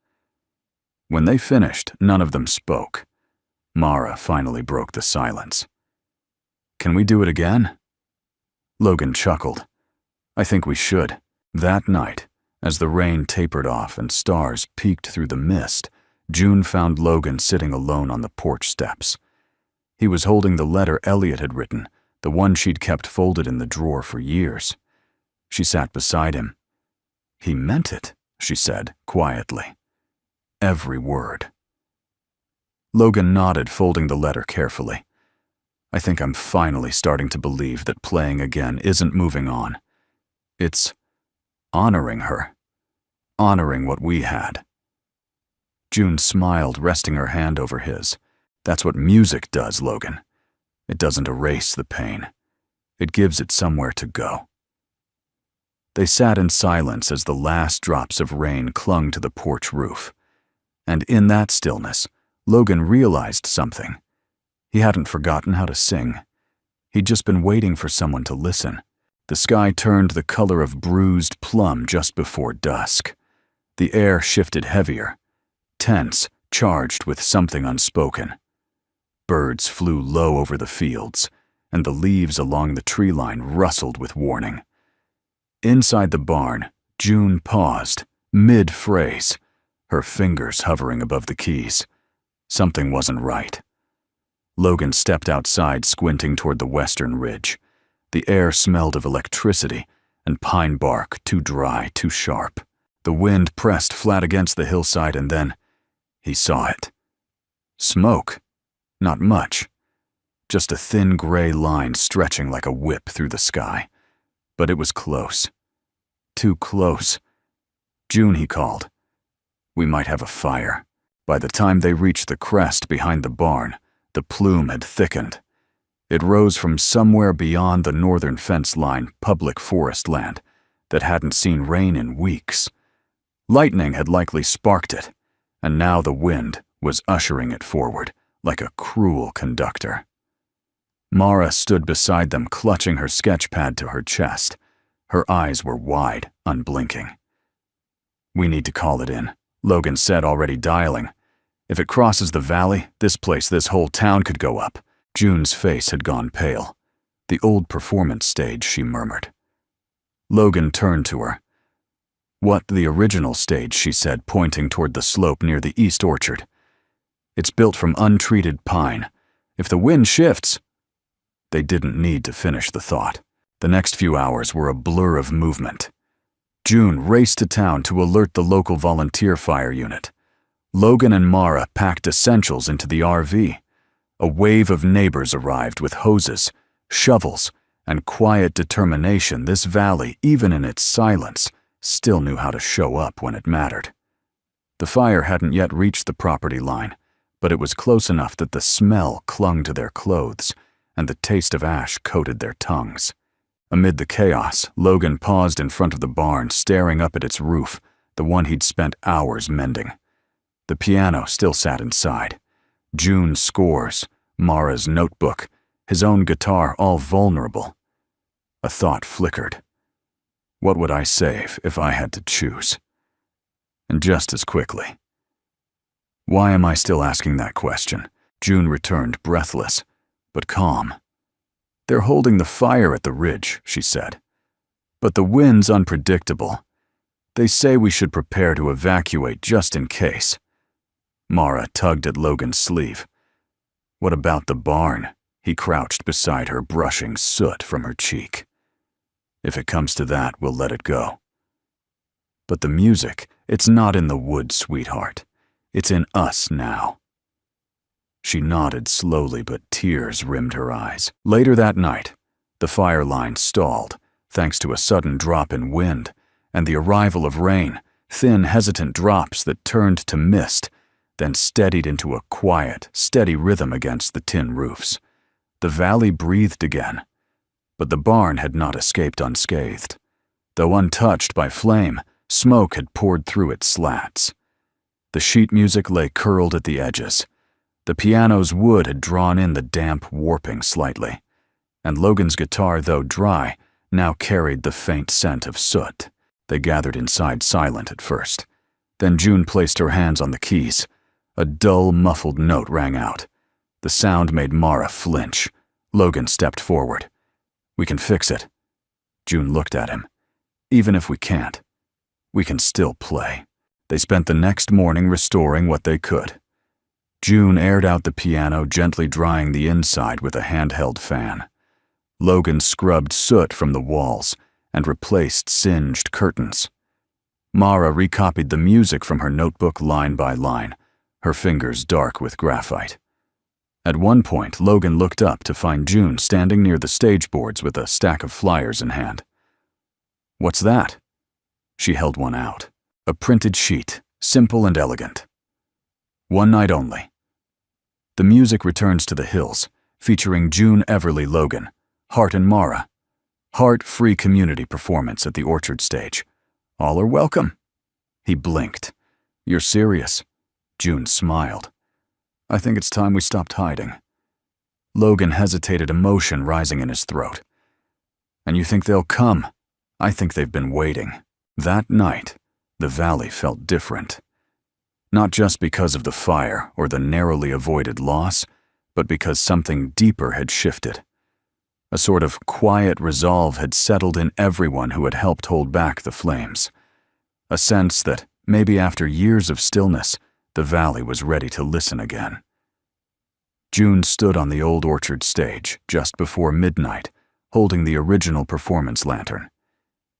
When they finished, none of them spoke. Mara finally broke the silence. "Can we do it again?" Logan chuckled. "I think we should." That night, as the rain tapered off and stars peeked through the mist, June found Logan sitting alone on the porch steps. He was holding the letter Elliot had written, the one she'd kept folded in the drawer for years. She sat beside him. "He meant it," she said, quietly. "Every word." Logan nodded, folding the letter carefully. "I think I'm finally starting to believe that playing again isn't moving on. It's honoring her. Honoring what we had." June smiled, resting her hand over his. "That's what music does, Logan. It doesn't erase the pain. It gives it somewhere to go." They sat in silence as the last drops of rain clung to the porch roof. And in that stillness, Logan realized something. He hadn't forgotten how to sing. He'd just been waiting for someone to listen. The sky turned the color of bruised plum just before dusk. The air shifted heavier, tense, charged with something unspoken. Birds flew low over the fields, and the leaves along the tree line rustled with warning. Inside the barn, June paused, mid-phrase, her fingers hovering above the keys. Something wasn't right. Logan stepped outside, squinting toward the western ridge. The air smelled of electricity and pine bark, too dry, too sharp. The wind pressed flat against the hillside, and then he saw it. Smoke. Not much. Just a thin gray line stretching like a whip through the sky. But it was close. Too close. "June," he called. "We might have a fire." By the time they reached the crest behind the barn, the plume had thickened. It rose from somewhere beyond the northern fence line, public forest land, that hadn't seen rain in weeks. Lightning had likely sparked it, and now the wind was ushering it forward like a cruel conductor. Mara stood beside them, clutching her sketch pad to her chest. Her eyes were wide, unblinking. "We need to call it in," Logan said, already dialing. "If it crosses the valley, this place, this whole town could go up." June's face had gone pale. "The old performance stage," she murmured. Logan turned to her. "What, the original stage?" she said, pointing toward the slope near the east orchard. "It's built from untreated pine. If the wind shifts—" They didn't need to finish the thought. The next few hours were a blur of movement. June raced to town to alert the local volunteer fire unit. Logan and Mara packed essentials into the RV. A wave of neighbors arrived with hoses, shovels, and quiet determination, this valley, even in its silence, still knew how to show up when it mattered. The fire hadn't yet reached the property line, but it was close enough that the smell clung to their clothes and the taste of ash coated their tongues. Amid the chaos, Logan paused in front of the barn, staring up at its roof, the one he'd spent hours mending. The piano still sat inside. June's scores, Mara's notebook, his own guitar, all vulnerable. A thought flickered. What would I save if I had to choose? And just as quickly. Why am I still asking that question? June returned, breathless, but calm. They're holding the fire at the ridge, she said. But the wind's unpredictable. They say we should prepare to evacuate just in case. Mara tugged at Logan's sleeve. What about the barn? He crouched beside her, brushing soot from her cheek. If it comes to that, we'll let it go. But the music, it's not in the woods, sweetheart. It's in us now. She nodded slowly, but tears rimmed her eyes. Later that night, the fire line stalled, thanks to a sudden drop in wind and the arrival of rain, thin, hesitant drops that turned to mist, then steadied into a quiet, steady rhythm against the tin roofs. The valley breathed again, but the barn had not escaped unscathed. Though untouched by flame, smoke had poured through its slats. The sheet music lay curled at the edges. The piano's wood had drawn in the damp warping slightly, and Logan's guitar, though dry, now carried the faint scent of soot. They gathered inside, silent at first. Then June placed her hands on the keys. A dull, muffled note rang out. The sound made Mara flinch. Logan stepped forward. We can fix it. June looked at him. Even if we can't, we can still play. They spent the next morning restoring what they could. June aired out the piano, gently drying the inside with a handheld fan. Logan scrubbed soot from the walls and replaced singed curtains. Mara recopied the music from her notebook line by line, her fingers dark with graphite. At one point, Logan looked up to find June standing near the stage boards with a stack of flyers in hand. What's that? She held one out. A printed sheet, simple and elegant. One night only. The music returns to the hills, featuring June Everly Logan, Hart and Mara. Hart free community performance at the Orchard stage. All are welcome. He blinked. You're serious? June smiled. I think it's time we stopped hiding. Logan hesitated, emotion rising in his throat. And you think they'll come? I think they've been waiting. That night, the valley felt different. Not just because of the fire or the narrowly avoided loss, but because something deeper had shifted. A sort of quiet resolve had settled in everyone who had helped hold back the flames. A sense that, maybe after years of stillness, the valley was ready to listen again. June stood on the old Orchard stage just before midnight, holding the original performance lantern.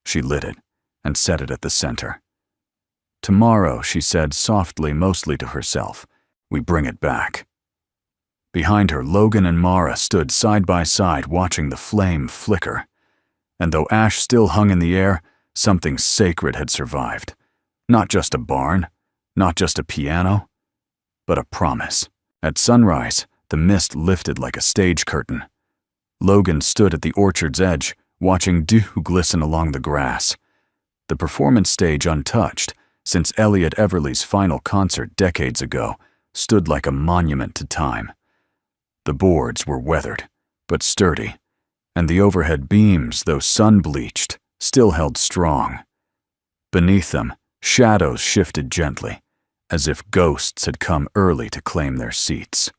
She lit it and set it at the center. Tomorrow, she said softly, mostly to herself, we bring it back. Behind her, Logan and Mara stood side by side watching the flame flicker. And though ash still hung in the air, something sacred had survived. Not just a barn, not just a piano, but a promise. At sunrise, the mist lifted like a stage curtain. Logan stood at the orchard's edge, watching dew glisten along the grass. The performance stage, untouched, since Elliot Everly's final concert decades ago, stood like a monument to time. The boards were weathered, but sturdy, and the overhead beams, though sun-bleached, still held strong. Beneath them, shadows shifted gently, as if ghosts had come early to claim their seats.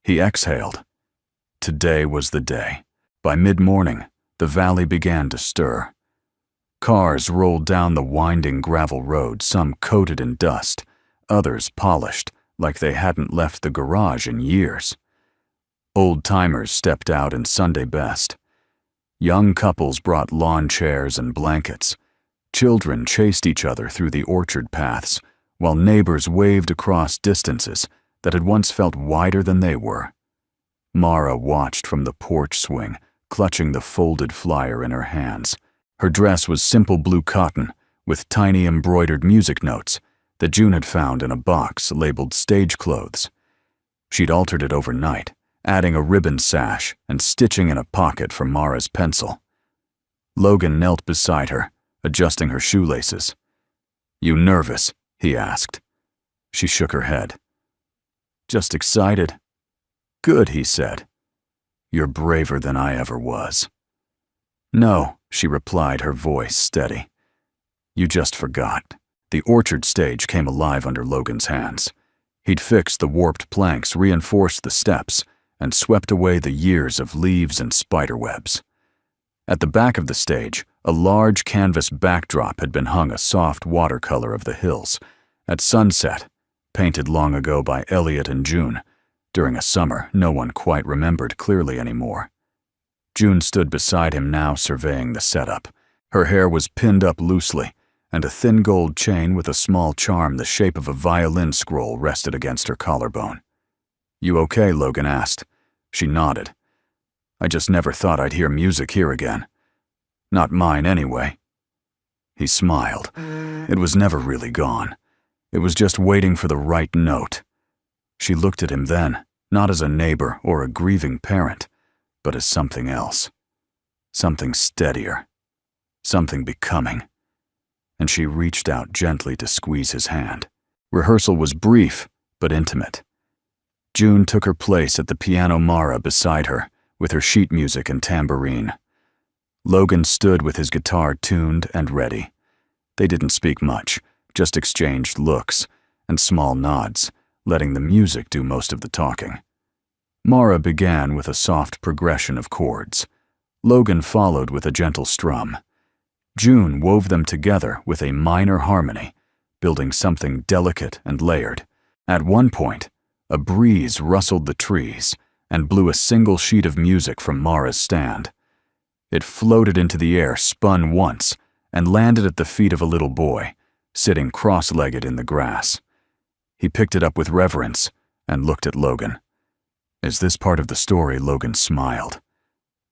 He exhaled. Today was the day. By mid-morning, the valley began to stir. Cars rolled down the winding gravel road, some coated in dust, others polished, like they hadn't left the garage in years. Old-timers stepped out in Sunday best. Young couples brought lawn chairs and blankets. Children chased each other through the orchard paths, while neighbors waved across distances that had once felt wider than they were. Mara watched from the porch swing, clutching the folded flyer in her hands. Her dress was simple blue cotton, with tiny embroidered music notes that June had found in a box labeled stage clothes. She'd altered it overnight, adding a ribbon sash and stitching in a pocket for Mara's pencil. Logan knelt beside her, adjusting her shoelaces. "You nervous?" he asked. She shook her head. "Just excited." "Good," he said. "You're braver than I ever was." "No," she replied, her voice steady. "You just forgot." The orchard stage came alive under Logan's hands. He'd fixed the warped planks, reinforced the steps, and swept away the years of leaves and spiderwebs. At the back of the stage, a large canvas backdrop had been hung, a soft watercolor of the hills, at sunset, painted long ago by Elliot and June, during a summer no one quite remembered clearly anymore. June stood beside him now, surveying the setup. Her hair was pinned up loosely, and a thin gold chain with a small charm the shape of a violin scroll rested against her collarbone. "You okay?" Logan asked. She nodded. "I just never thought I'd hear music here again. Not mine, anyway." He smiled. It was never really gone. It was just waiting for the right note. She looked at him then, not as a neighbor or a grieving parent, but as something else. Something steadier. Something becoming. And she reached out gently to squeeze his hand. Rehearsal was brief, but intimate. June took her place at the piano, Mara beside her, with her sheet music and tambourine. Logan stood with his guitar tuned and ready. They didn't speak much, just exchanged looks and small nods, letting the music do most of the talking. Mara began with a soft progression of chords. Logan followed with a gentle strum. June wove them together with a minor harmony, building something delicate and layered. At one point, a breeze rustled the trees and blew a single sheet of music from Mara's stand. It floated into the air, spun once, and landed at the feet of a little boy, sitting cross-legged in the grass. He picked it up with reverence and looked at Logan. "Is this part of the story?" Logan smiled.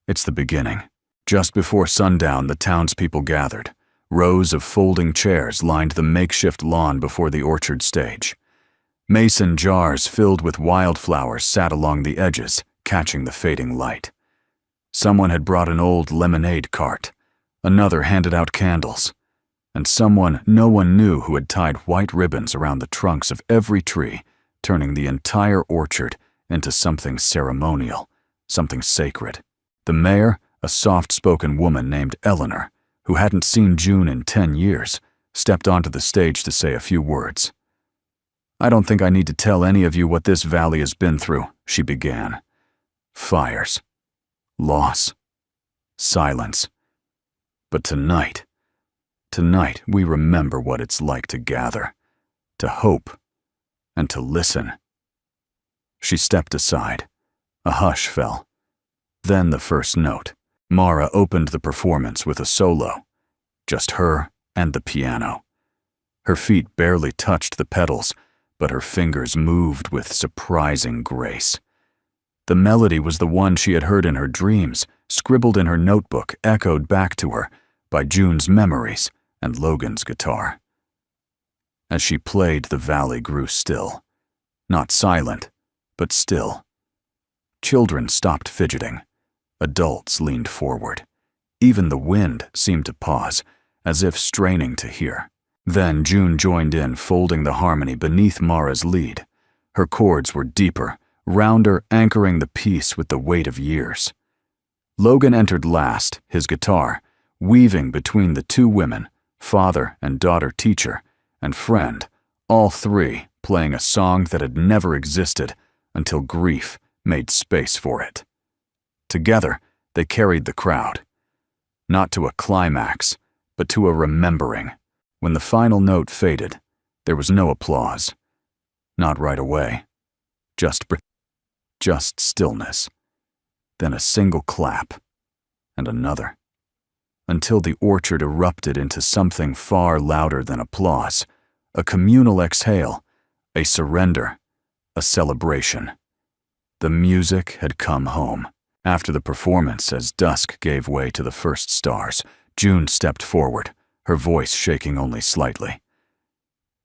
"It's the beginning." Just before sundown, the townspeople gathered. Rows of folding chairs lined the makeshift lawn before the orchard stage. Mason jars filled with wildflowers sat along the edges, catching the fading light. Someone had brought an old lemonade cart. Another handed out candles. And someone no one knew who had tied white ribbons around the trunks of every tree, turning the entire orchard into something ceremonial, something sacred. The mayor, a soft-spoken woman named Eleanor, who hadn't seen June in 10 years, stepped onto the stage to say a few words. "I don't think I need to tell any of you what this valley has been through," she began. "Fires. Loss. Silence. But tonight we remember what it's like to gather, to hope, and to listen." She stepped aside. A hush fell. Then the first note. Mara opened the performance with a solo. Just her and the piano. Her feet barely touched the pedals, but her fingers moved with surprising grace. The melody was the one she had heard in her dreams, scribbled in her notebook, echoed back to her by June's memories and Logan's guitar. As she played, the valley grew still. Not silent, but still. Children stopped fidgeting. Adults leaned forward. Even the wind seemed to pause, as if straining to hear. Then June joined in, folding the harmony beneath Mara's lead. Her chords were deeper, rounder, anchoring the piece with the weight of years. Logan entered last, his guitar, weaving between the two women, father and daughter, teacher and friend, all three playing a song that had never existed until grief made space for it. Together, they carried the crowd. Not to a climax, but to a remembering. When the final note faded, there was no applause. Not right away. Just stillness. Then a single clap, and another. Until the orchard erupted into something far louder than applause. A communal exhale, a surrender, a celebration. The music had come home. After the performance, as dusk gave way to the first stars, June stepped forward, her voice shaking only slightly.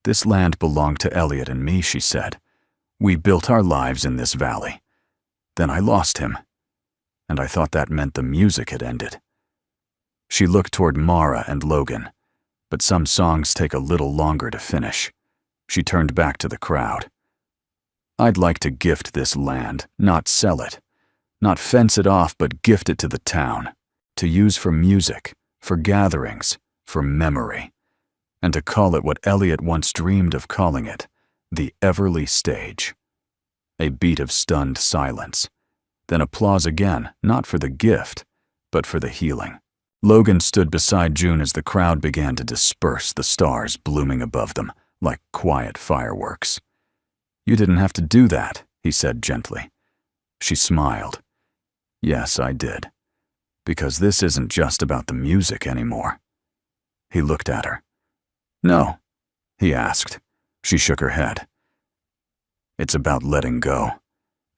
"This land belonged to Elliot and me," she said. "We built our lives in this valley. Then I lost him, and I thought that meant the music had ended." She looked toward Mara and Logan, but some songs take a little longer to finish. She turned back to the crowd. "I'd like to gift this land, not sell it. Not fence it off, but gift it to the town, to use for music, for gatherings, for memory, and to call it what Elliot once dreamed of calling it, the Everly Stage." A beat of stunned silence, then applause again, not for the gift, but for the healing. Logan stood beside June as the crowd began to disperse, the stars blooming above them like quiet fireworks. "You didn't have to do that," he said gently. She smiled. "Yes, I did. Because this isn't just about the music anymore." He looked at her. "No," he asked. She shook her head. "It's about letting go,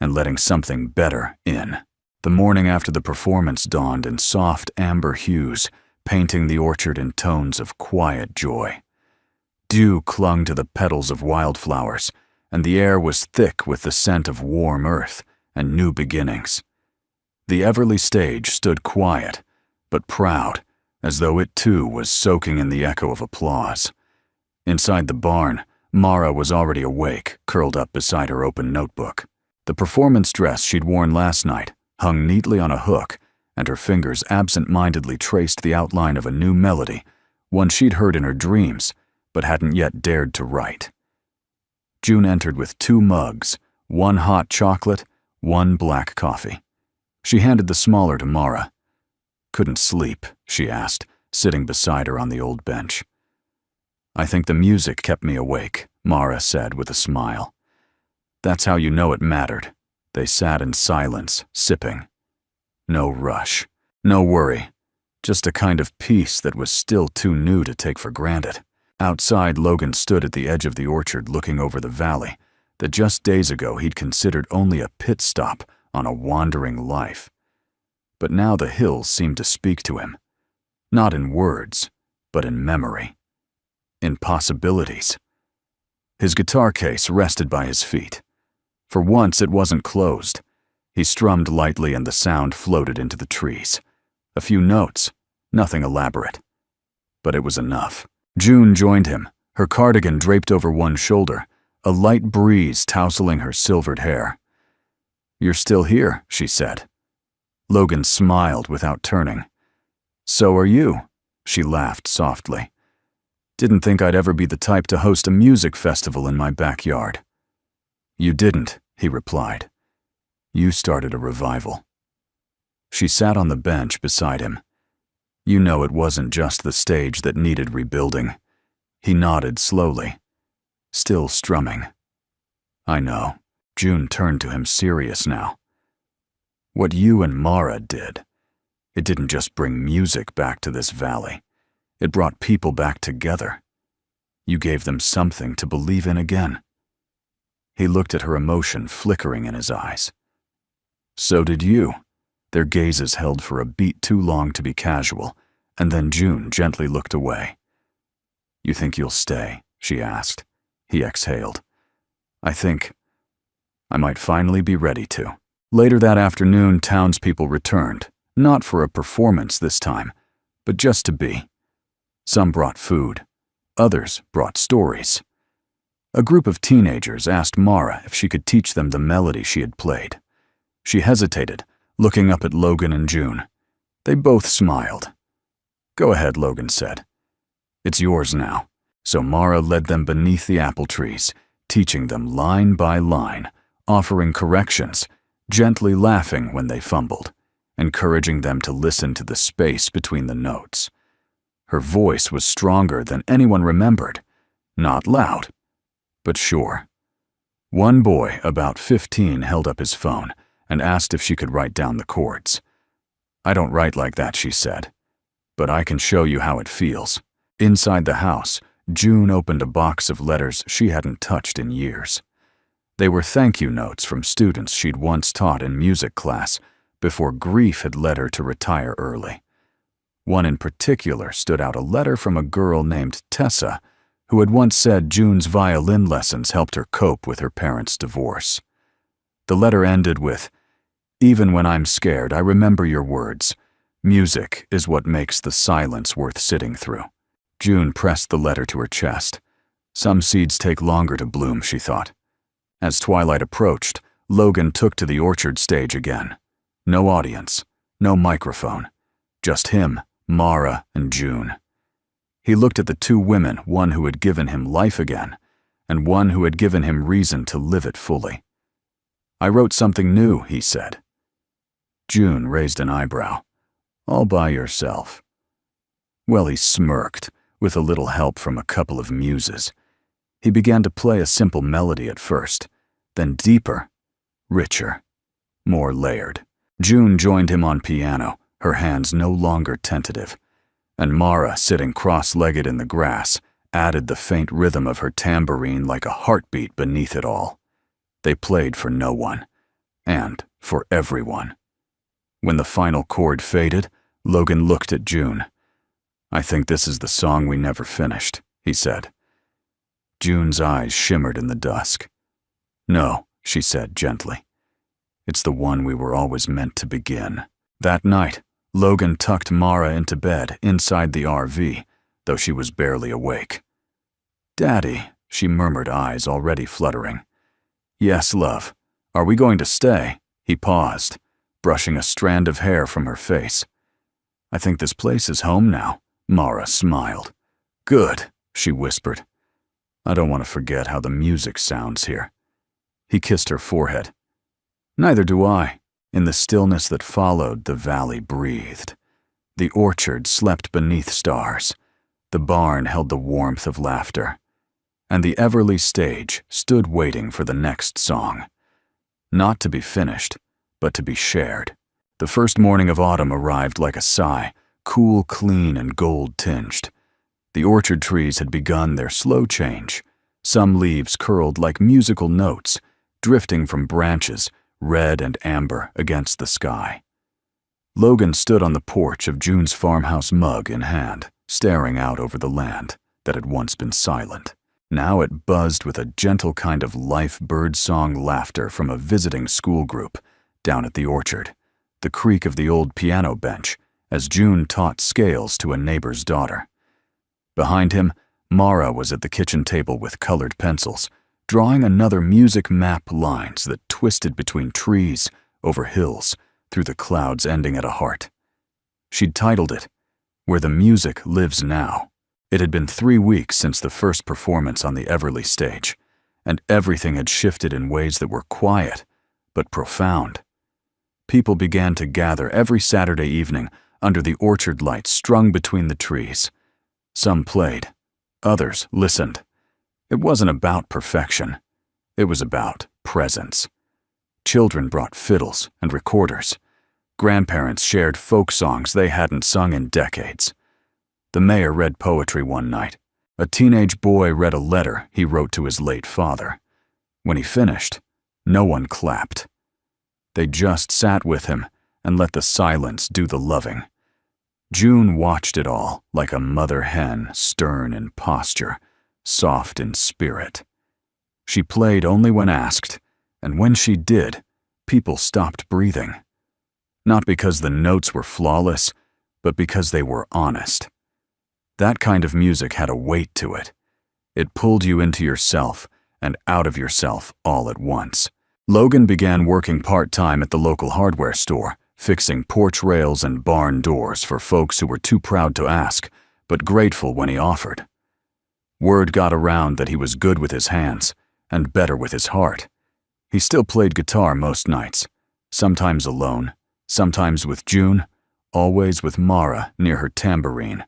and letting something better in." The morning after the performance dawned in soft amber hues, painting the orchard in tones of quiet joy. Dew clung to the petals of wildflowers, and the air was thick with the scent of warm earth and new beginnings. The Everly Stage stood quiet, but proud, as though it too was soaking in the echo of applause. Inside the barn, Mara was already awake, curled up beside her open notebook. The performance dress she'd worn last night hung neatly on a hook, and her fingers absent-mindedly traced the outline of a new melody, one she'd heard in her dreams, but hadn't yet dared to write. June entered with 2 mugs, one hot chocolate, one black coffee. She handed the smaller to Mara. "Couldn't sleep?" she asked, sitting beside her on the old bench. "I think the music kept me awake," Mara said with a smile. "That's how you know it mattered." They sat in silence, sipping. No rush, no worry, just a kind of peace that was still too new to take for granted. Outside, Logan stood at the edge of the orchard looking over the valley that just days ago he'd considered only a pit stop on a wandering life. But now the hills seemed to speak to him, not in words, but in memory, in possibilities. His guitar case rested by his feet. For once it wasn't closed. He strummed lightly and the sound floated into the trees. A few notes, nothing elaborate. But it was enough. June joined him, her cardigan draped over one shoulder, a light breeze tousling her silvered hair. "You're still here," she said. Logan smiled without turning. "So are you," she laughed softly. "Didn't think I'd ever be the type to host a music festival in my backyard." "You didn't," he replied. "You started a revival." She sat on the bench beside him. "You know it wasn't just the stage that needed rebuilding." He nodded slowly, still strumming. "I know." June turned to him, serious now. "What you and Mara did, it didn't just bring music back to this valley. It brought people back together. You gave them something to believe in again." He looked at her, emotion flickering in his eyes. "So did you." Their gazes held for a beat too long to be casual, and then June gently looked away. "You think you'll stay?" she asked. He exhaled. "I think I might finally be ready to." Later that afternoon, townspeople returned, not for a performance this time, but just to be. Some brought food. Others brought stories. A group of teenagers asked Mara if she could teach them the melody she had played. She hesitated, looking up at Logan and June. They both smiled. "Go ahead," Logan said. "It's yours now." So Mara led them beneath the apple trees, teaching them line by line, offering corrections, gently laughing when they fumbled, encouraging them to listen to the space between the notes. Her voice was stronger than anyone remembered, not loud, but sure. One boy, about 15, held up his phone and asked if she could write down the chords. "I don't write like that," she said, "but I can show you how it feels." Inside the house, June opened a box of letters she hadn't touched in years. They were thank you notes from students she'd once taught in music class, before grief had led her to retire early. One in particular stood out, a letter from a girl named Tessa, who had once said June's violin lessons helped her cope with her parents' divorce. The letter ended with, "Even when I'm scared, I remember your words. Music is what makes the silence worth sitting through." June pressed the letter to her chest. Some seeds take longer to bloom, she thought. As twilight approached, Logan took to the orchard stage again. No audience, no microphone, just him, Mara, and June. He looked at the two women, one who had given him life again, and one who had given him reason to live it fully. "I wrote something new," he said. June raised an eyebrow. "All by yourself?" Well, he smirked, with a little help from a couple of muses. He began to play a simple melody at first, then deeper, richer, more layered. June joined him on piano, her hands no longer tentative, and Mara, sitting cross-legged in the grass, added the faint rhythm of her tambourine like a heartbeat beneath it all. They played for no one, and for everyone. When the final chord faded, Logan looked at June. "I think this is the song we never finished," he said. June's eyes shimmered in the dusk. "No," she said gently. "It's the one we were always meant to begin." That night, Logan tucked Mara into bed inside the RV, though she was barely awake. "Daddy," she murmured, eyes already fluttering. "Yes, love. Are we going to stay?" He paused, brushing a strand of hair from her face. "I think this place is home now," Mara smiled. "Good," she whispered. "I don't want to forget how the music sounds here." He kissed her forehead. "Neither do I." In the stillness that followed, the valley breathed. The orchard slept beneath stars. The barn held the warmth of laughter. And the Everly stage stood waiting for the next song. Not to be finished, but to be shared. The first morning of autumn arrived like a sigh, cool, clean, and gold-tinged. The orchard trees had begun their slow change. Some leaves curled like musical notes, drifting from branches, red and amber against the sky. Logan stood on the porch of June's farmhouse, mug in hand, staring out over the land that had once been silent. Now it buzzed with a gentle kind of life bird-song laughter from a visiting school group down at the orchard, the creak of the old piano bench as June taught scales to a neighbor's daughter. Behind him, Mara was at the kitchen table with colored pencils, drawing another music map, lines that twisted between trees, over hills, through the clouds ending at a heart. She'd titled it, "Where the Music Lives Now." It had been 3 weeks since the first performance on the Everly stage, and everything had shifted in ways that were quiet, but profound. People began to gather every Saturday evening under the orchard lights strung between the trees. Some played, others listened. It wasn't about perfection. It was about presence. Children brought fiddles and recorders. Grandparents shared folk songs they hadn't sung in decades. The mayor read poetry one night. A teenage boy read a letter he wrote to his late father. When he finished, no one clapped. They just sat with him and let the silence do the loving. June watched it all like a mother hen, stern in posture, soft in spirit. She played only when asked, and when she did, people stopped breathing. Not because the notes were flawless, but because they were honest. That kind of music had a weight to it. It pulled you into yourself and out of yourself all at once. Logan began working part-time at the local hardware store, fixing porch rails and barn doors for folks who were too proud to ask, but grateful when he offered. Word got around that he was good with his hands and better with his heart. He still played guitar most nights, sometimes alone, sometimes with June, always with Mara near her tambourine,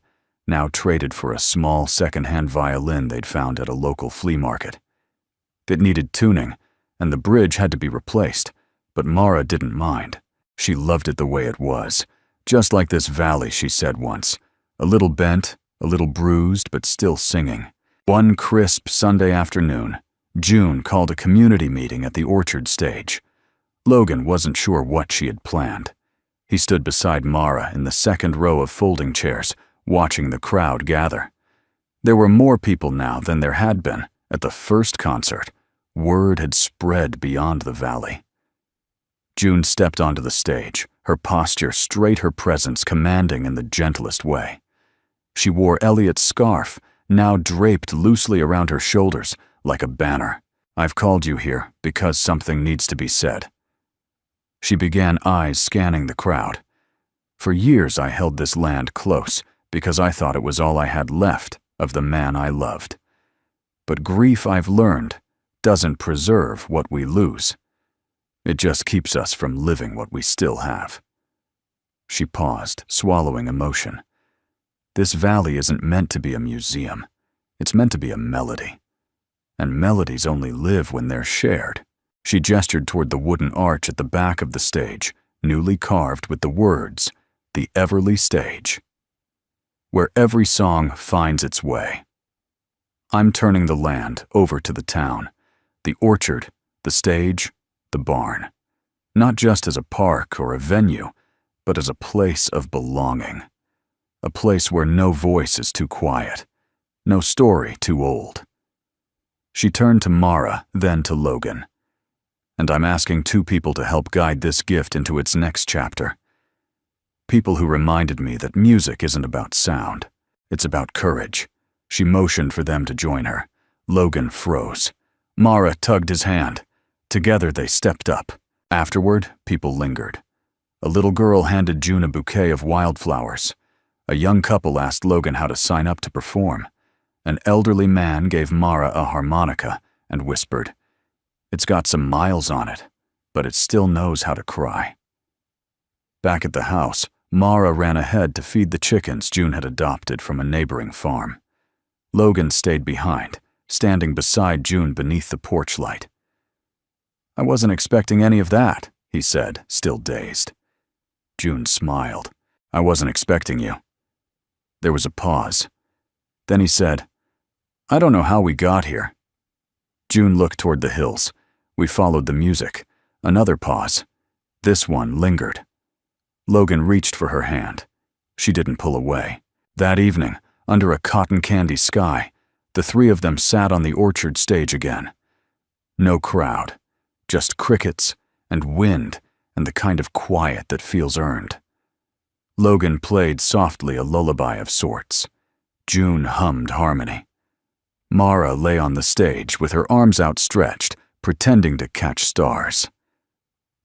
now traded for a small second-hand violin they'd found at a local flea market. It needed tuning, and the bridge had to be replaced, but Mara didn't mind. She loved it the way it was, just like this valley, she said once, a little bent, a little bruised, but still singing. One crisp Sunday afternoon, June called a community meeting at the orchard stage. Logan wasn't sure what she had planned. He stood beside Mara in the second row of folding chairs, watching the crowd gather. There were more people now than there had been at the first concert. Word had spread beyond the valley. June stepped onto the stage, her posture straight, her presence commanding in the gentlest way. She wore Elliot's scarf, now draped loosely around her shoulders like a banner. "I've called you here because something needs to be said." She began, eyes scanning the crowd. "For years I held this land close because I thought it was all I had left of the man I loved. But grief, I've learned, doesn't preserve what we lose. It just keeps us from living what we still have." She paused, swallowing emotion. This valley isn't meant to be a museum. It's meant to be a melody. And melodies only live when they're shared. She gestured toward the wooden arch at the back of the stage, newly carved with the words, "The Everly Stage," where every song finds its way. I'm turning the land over to the town, the orchard, the stage, the barn, not just as a park or a venue, but as a place of belonging. A place where no voice is too quiet, no story too old. She turned to Mara, then to Logan. "And I'm asking two people to help guide this gift into its next chapter. People who reminded me that music isn't about sound, it's about courage." She motioned for them to join her. Logan froze. Mara tugged his hand. Together they stepped up. Afterward, people lingered. A little girl handed June a bouquet of wildflowers. A young couple asked Logan how to sign up to perform. An elderly man gave Mara a harmonica and whispered, "It's got some miles on it, but it still knows how to cry." Back at the house, Mara ran ahead to feed the chickens June had adopted from a neighboring farm. Logan stayed behind, standing beside June beneath the porch light. "I wasn't expecting any of that," he said, still dazed. June smiled. "I wasn't expecting you." There was a pause. Then he said, "I don't know how we got here." June looked toward the hills. "We followed the music." Another pause. This one lingered. Logan reached for her hand. She didn't pull away. That evening, under a cotton candy sky, the three of them sat on the orchard stage again. No crowd, just crickets and wind and the kind of quiet that feels earned. Logan played softly a lullaby of sorts. June hummed harmony. Mara lay on the stage with her arms outstretched, pretending to catch stars.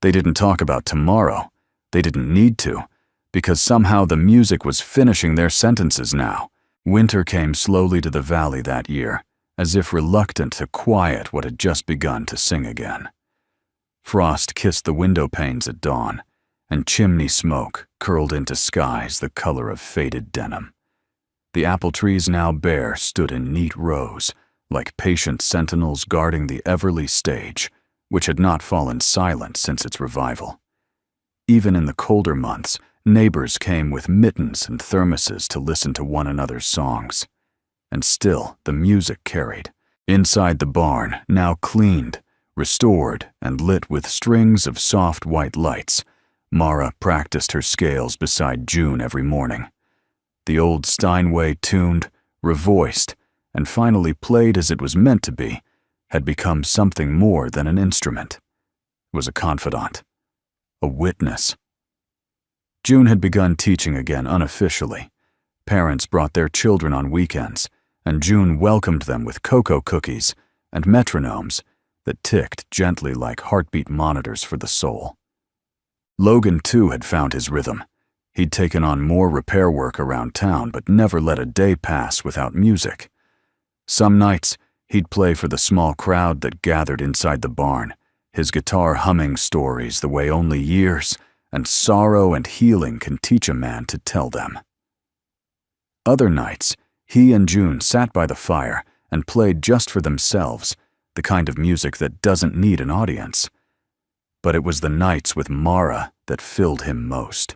They didn't talk about tomorrow. They didn't need to, because somehow the music was finishing their sentences now. Winter came slowly to the valley that year, as if reluctant to quiet what had just begun to sing again. Frost kissed the window panes at dawn, and chimney smoke curled into skies the color of faded denim. The apple trees, now bare, stood in neat rows, like patient sentinels guarding the Everly stage, which had not fallen silent since its revival. Even in the colder months, neighbors came with mittens and thermoses to listen to one another's songs. And still, the music carried. Inside the barn, now cleaned, restored, and lit with strings of soft white lights, Mara practiced her scales beside June every morning. The old Steinway tuned, revoiced, and finally played as it was meant to be, had become something more than an instrument. It was a confidant, a witness. June had begun teaching again unofficially. Parents brought their children on weekends, and June welcomed them with cocoa cookies and metronomes that ticked gently like heartbeat monitors for the soul. Logan, too, had found his rhythm. He'd taken on more repair work around town, but never let a day pass without music. Some nights, he'd play for the small crowd that gathered inside the barn, his guitar humming stories the way only years and sorrow and healing can teach a man to tell them. Other nights, he and June sat by the fire and played just for themselves, the kind of music that doesn't need an audience. But it was the nights with Mara that filled him most.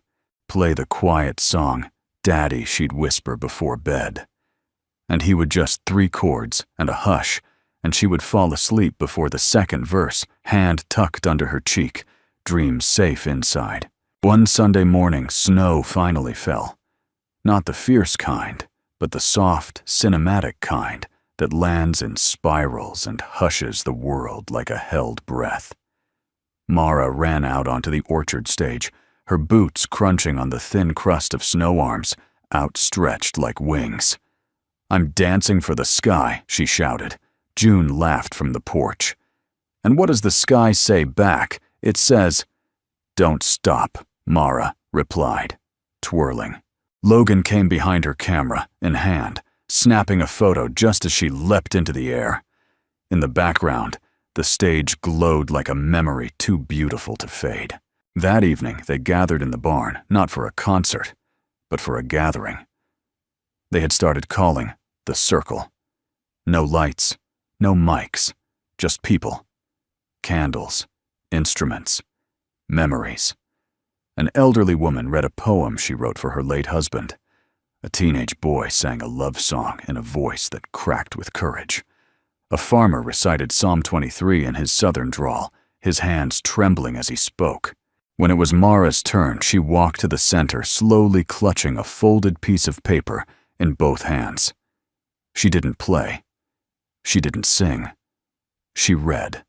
Play the quiet song, "Daddy," she'd whisper before bed. And he would just 3 chords and a hush, and she would fall asleep before the second verse, hand tucked under her cheek, dreams safe inside. One Sunday morning, snow finally fell. Not the fierce kind, but the soft, cinematic kind that lands in spirals and hushes the world like a held breath. Mara ran out onto the orchard stage, her boots crunching on the thin crust of snow arms, outstretched like wings. "I'm dancing for the sky," she shouted. June laughed from the porch. "And what does the sky say back? It says, 'Don't stop,'" Mara replied, twirling. Logan came behind her camera, in hand, snapping a photo just as she leapt into the air. In the background, the stage glowed like a memory too beautiful to fade. That evening, they gathered in the barn, not for a concert, but for a gathering. They had started calling the Circle. No lights, no mics, just people. Candles, instruments, memories. An elderly woman read a poem she wrote for her late husband. A teenage boy sang a love song in a voice that cracked with courage. A farmer recited Psalm 23 in his southern drawl, his hands trembling as he spoke. When it was Mara's turn, she walked to the center, slowly clutching a folded piece of paper in both hands. She didn't play. She didn't sing. She read.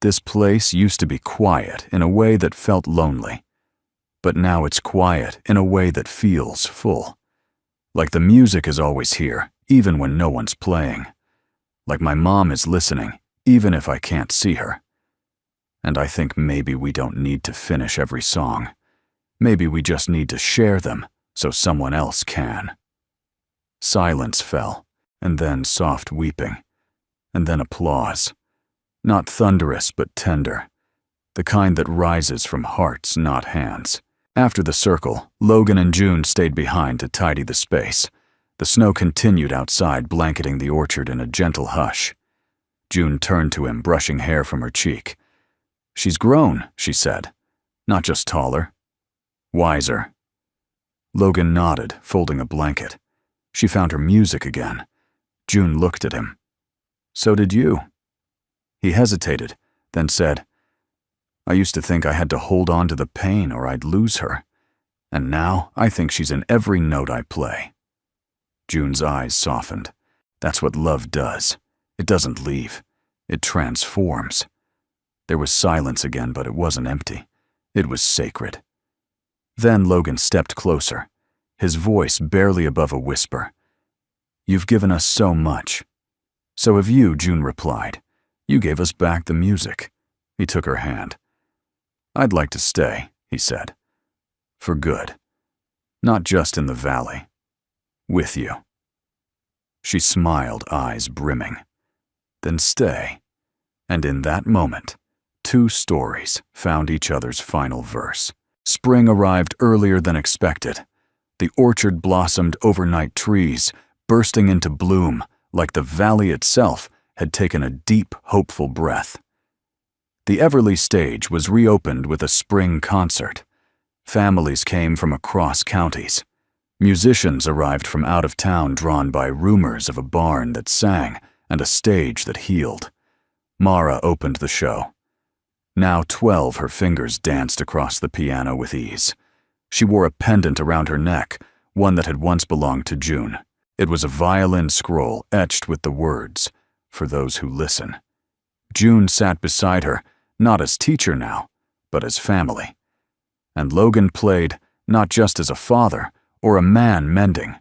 This place used to be quiet in a way that felt lonely. But now it's quiet in a way that feels full. Like the music is always here, even when no one's playing. Like my mom is listening, even if I can't see her. And I think maybe we don't need to finish every song. Maybe we just need to share them so someone else can. Silence fell, and then soft weeping, and then applause. Not thunderous, but tender. The kind that rises from hearts, not hands. After the circle, Logan and June stayed behind to tidy the space. The snow continued outside, blanketing the orchard in a gentle hush. June turned to him, brushing hair from her cheek. "She's grown," she said. "Not just taller. Wiser." Logan nodded, folding a blanket. She found her music again. June looked at him. "So did you." He hesitated, then said, "I used to think I had to hold on to the pain or I'd lose her. And now I think she's in every note I play." June's eyes softened. That's what love does. It doesn't leave. It transforms. There was silence again, but it wasn't empty. It was sacred. Then Logan stepped closer, his voice barely above a whisper. "You've given us so much." "So have you," June replied. "You gave us back the music." He took her hand. "I'd like to stay," he said. "For good. Not just in the valley. With you." She smiled, eyes brimming. "Then stay." And in that moment, two stories found each other's final verse. Spring arrived earlier than expected. The orchard blossomed overnight trees, bursting into bloom like the valley itself had taken a deep, hopeful breath. The Everly stage was reopened with a spring concert. Families came from across counties. Musicians arrived from out of town, drawn by rumors of a barn that sang and a stage that healed. Mara opened the show. Now 12, her fingers danced across the piano with ease. She wore a pendant around her neck, one that had once belonged to June. It was a violin scroll etched with the words, "For those who listen." June sat beside her, not as teacher now, but as family. And Logan played not just as a father or a man mending,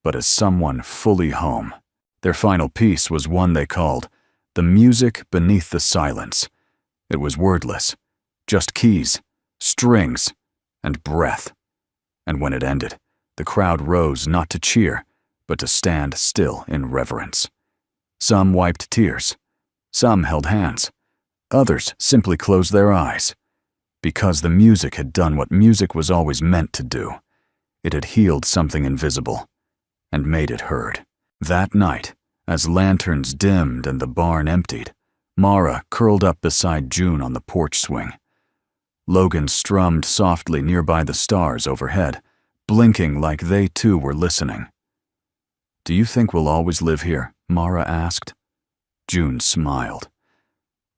but as someone fully home. Their final piece was one they called "The Music Beneath the Silence." It was wordless, just keys, strings, and breath. And when it ended, the crowd rose not to cheer, but to stand still in reverence. Some wiped tears. Some held hands. Others simply closed their eyes. Because the music had done what music was always meant to do. It had healed something invisible and made it heard. That night, as lanterns dimmed and the barn emptied, Mara curled up beside June on the porch swing. Logan strummed softly nearby the stars overhead, blinking like they too were listening. "Do you think we'll always live here?" Mara asked. June smiled.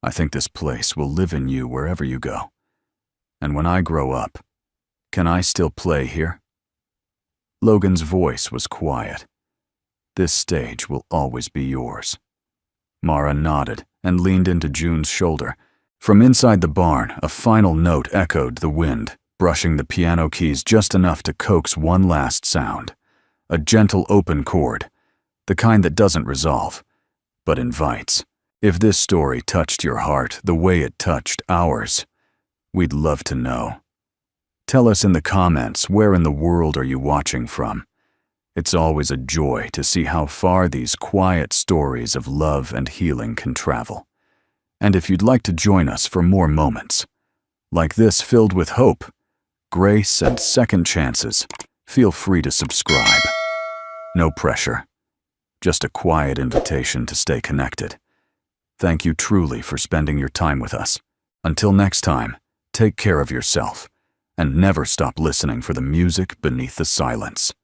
"I think this place will live in you wherever you go. And when I grow up, Can I still play here?" Logan's voice was quiet. "This stage will always be yours." Mara nodded and leaned into June's shoulder. From inside the barn, a final note echoed the wind, brushing the piano keys just enough to coax one last sound. A gentle open chord, the kind that doesn't resolve, but invites. If this story touched your heart the way it touched ours, we'd love to know. Tell us in the comments, where in the world are you watching from? It's always a joy to see how far these quiet stories of love and healing can travel. And if you'd like to join us for more moments like this, filled with hope, grace, and second chances, feel free to subscribe. No pressure, just a quiet invitation to stay connected. Thank you truly for spending your time with us. Until next time, take care of yourself, and never stop listening for the music beneath the silence.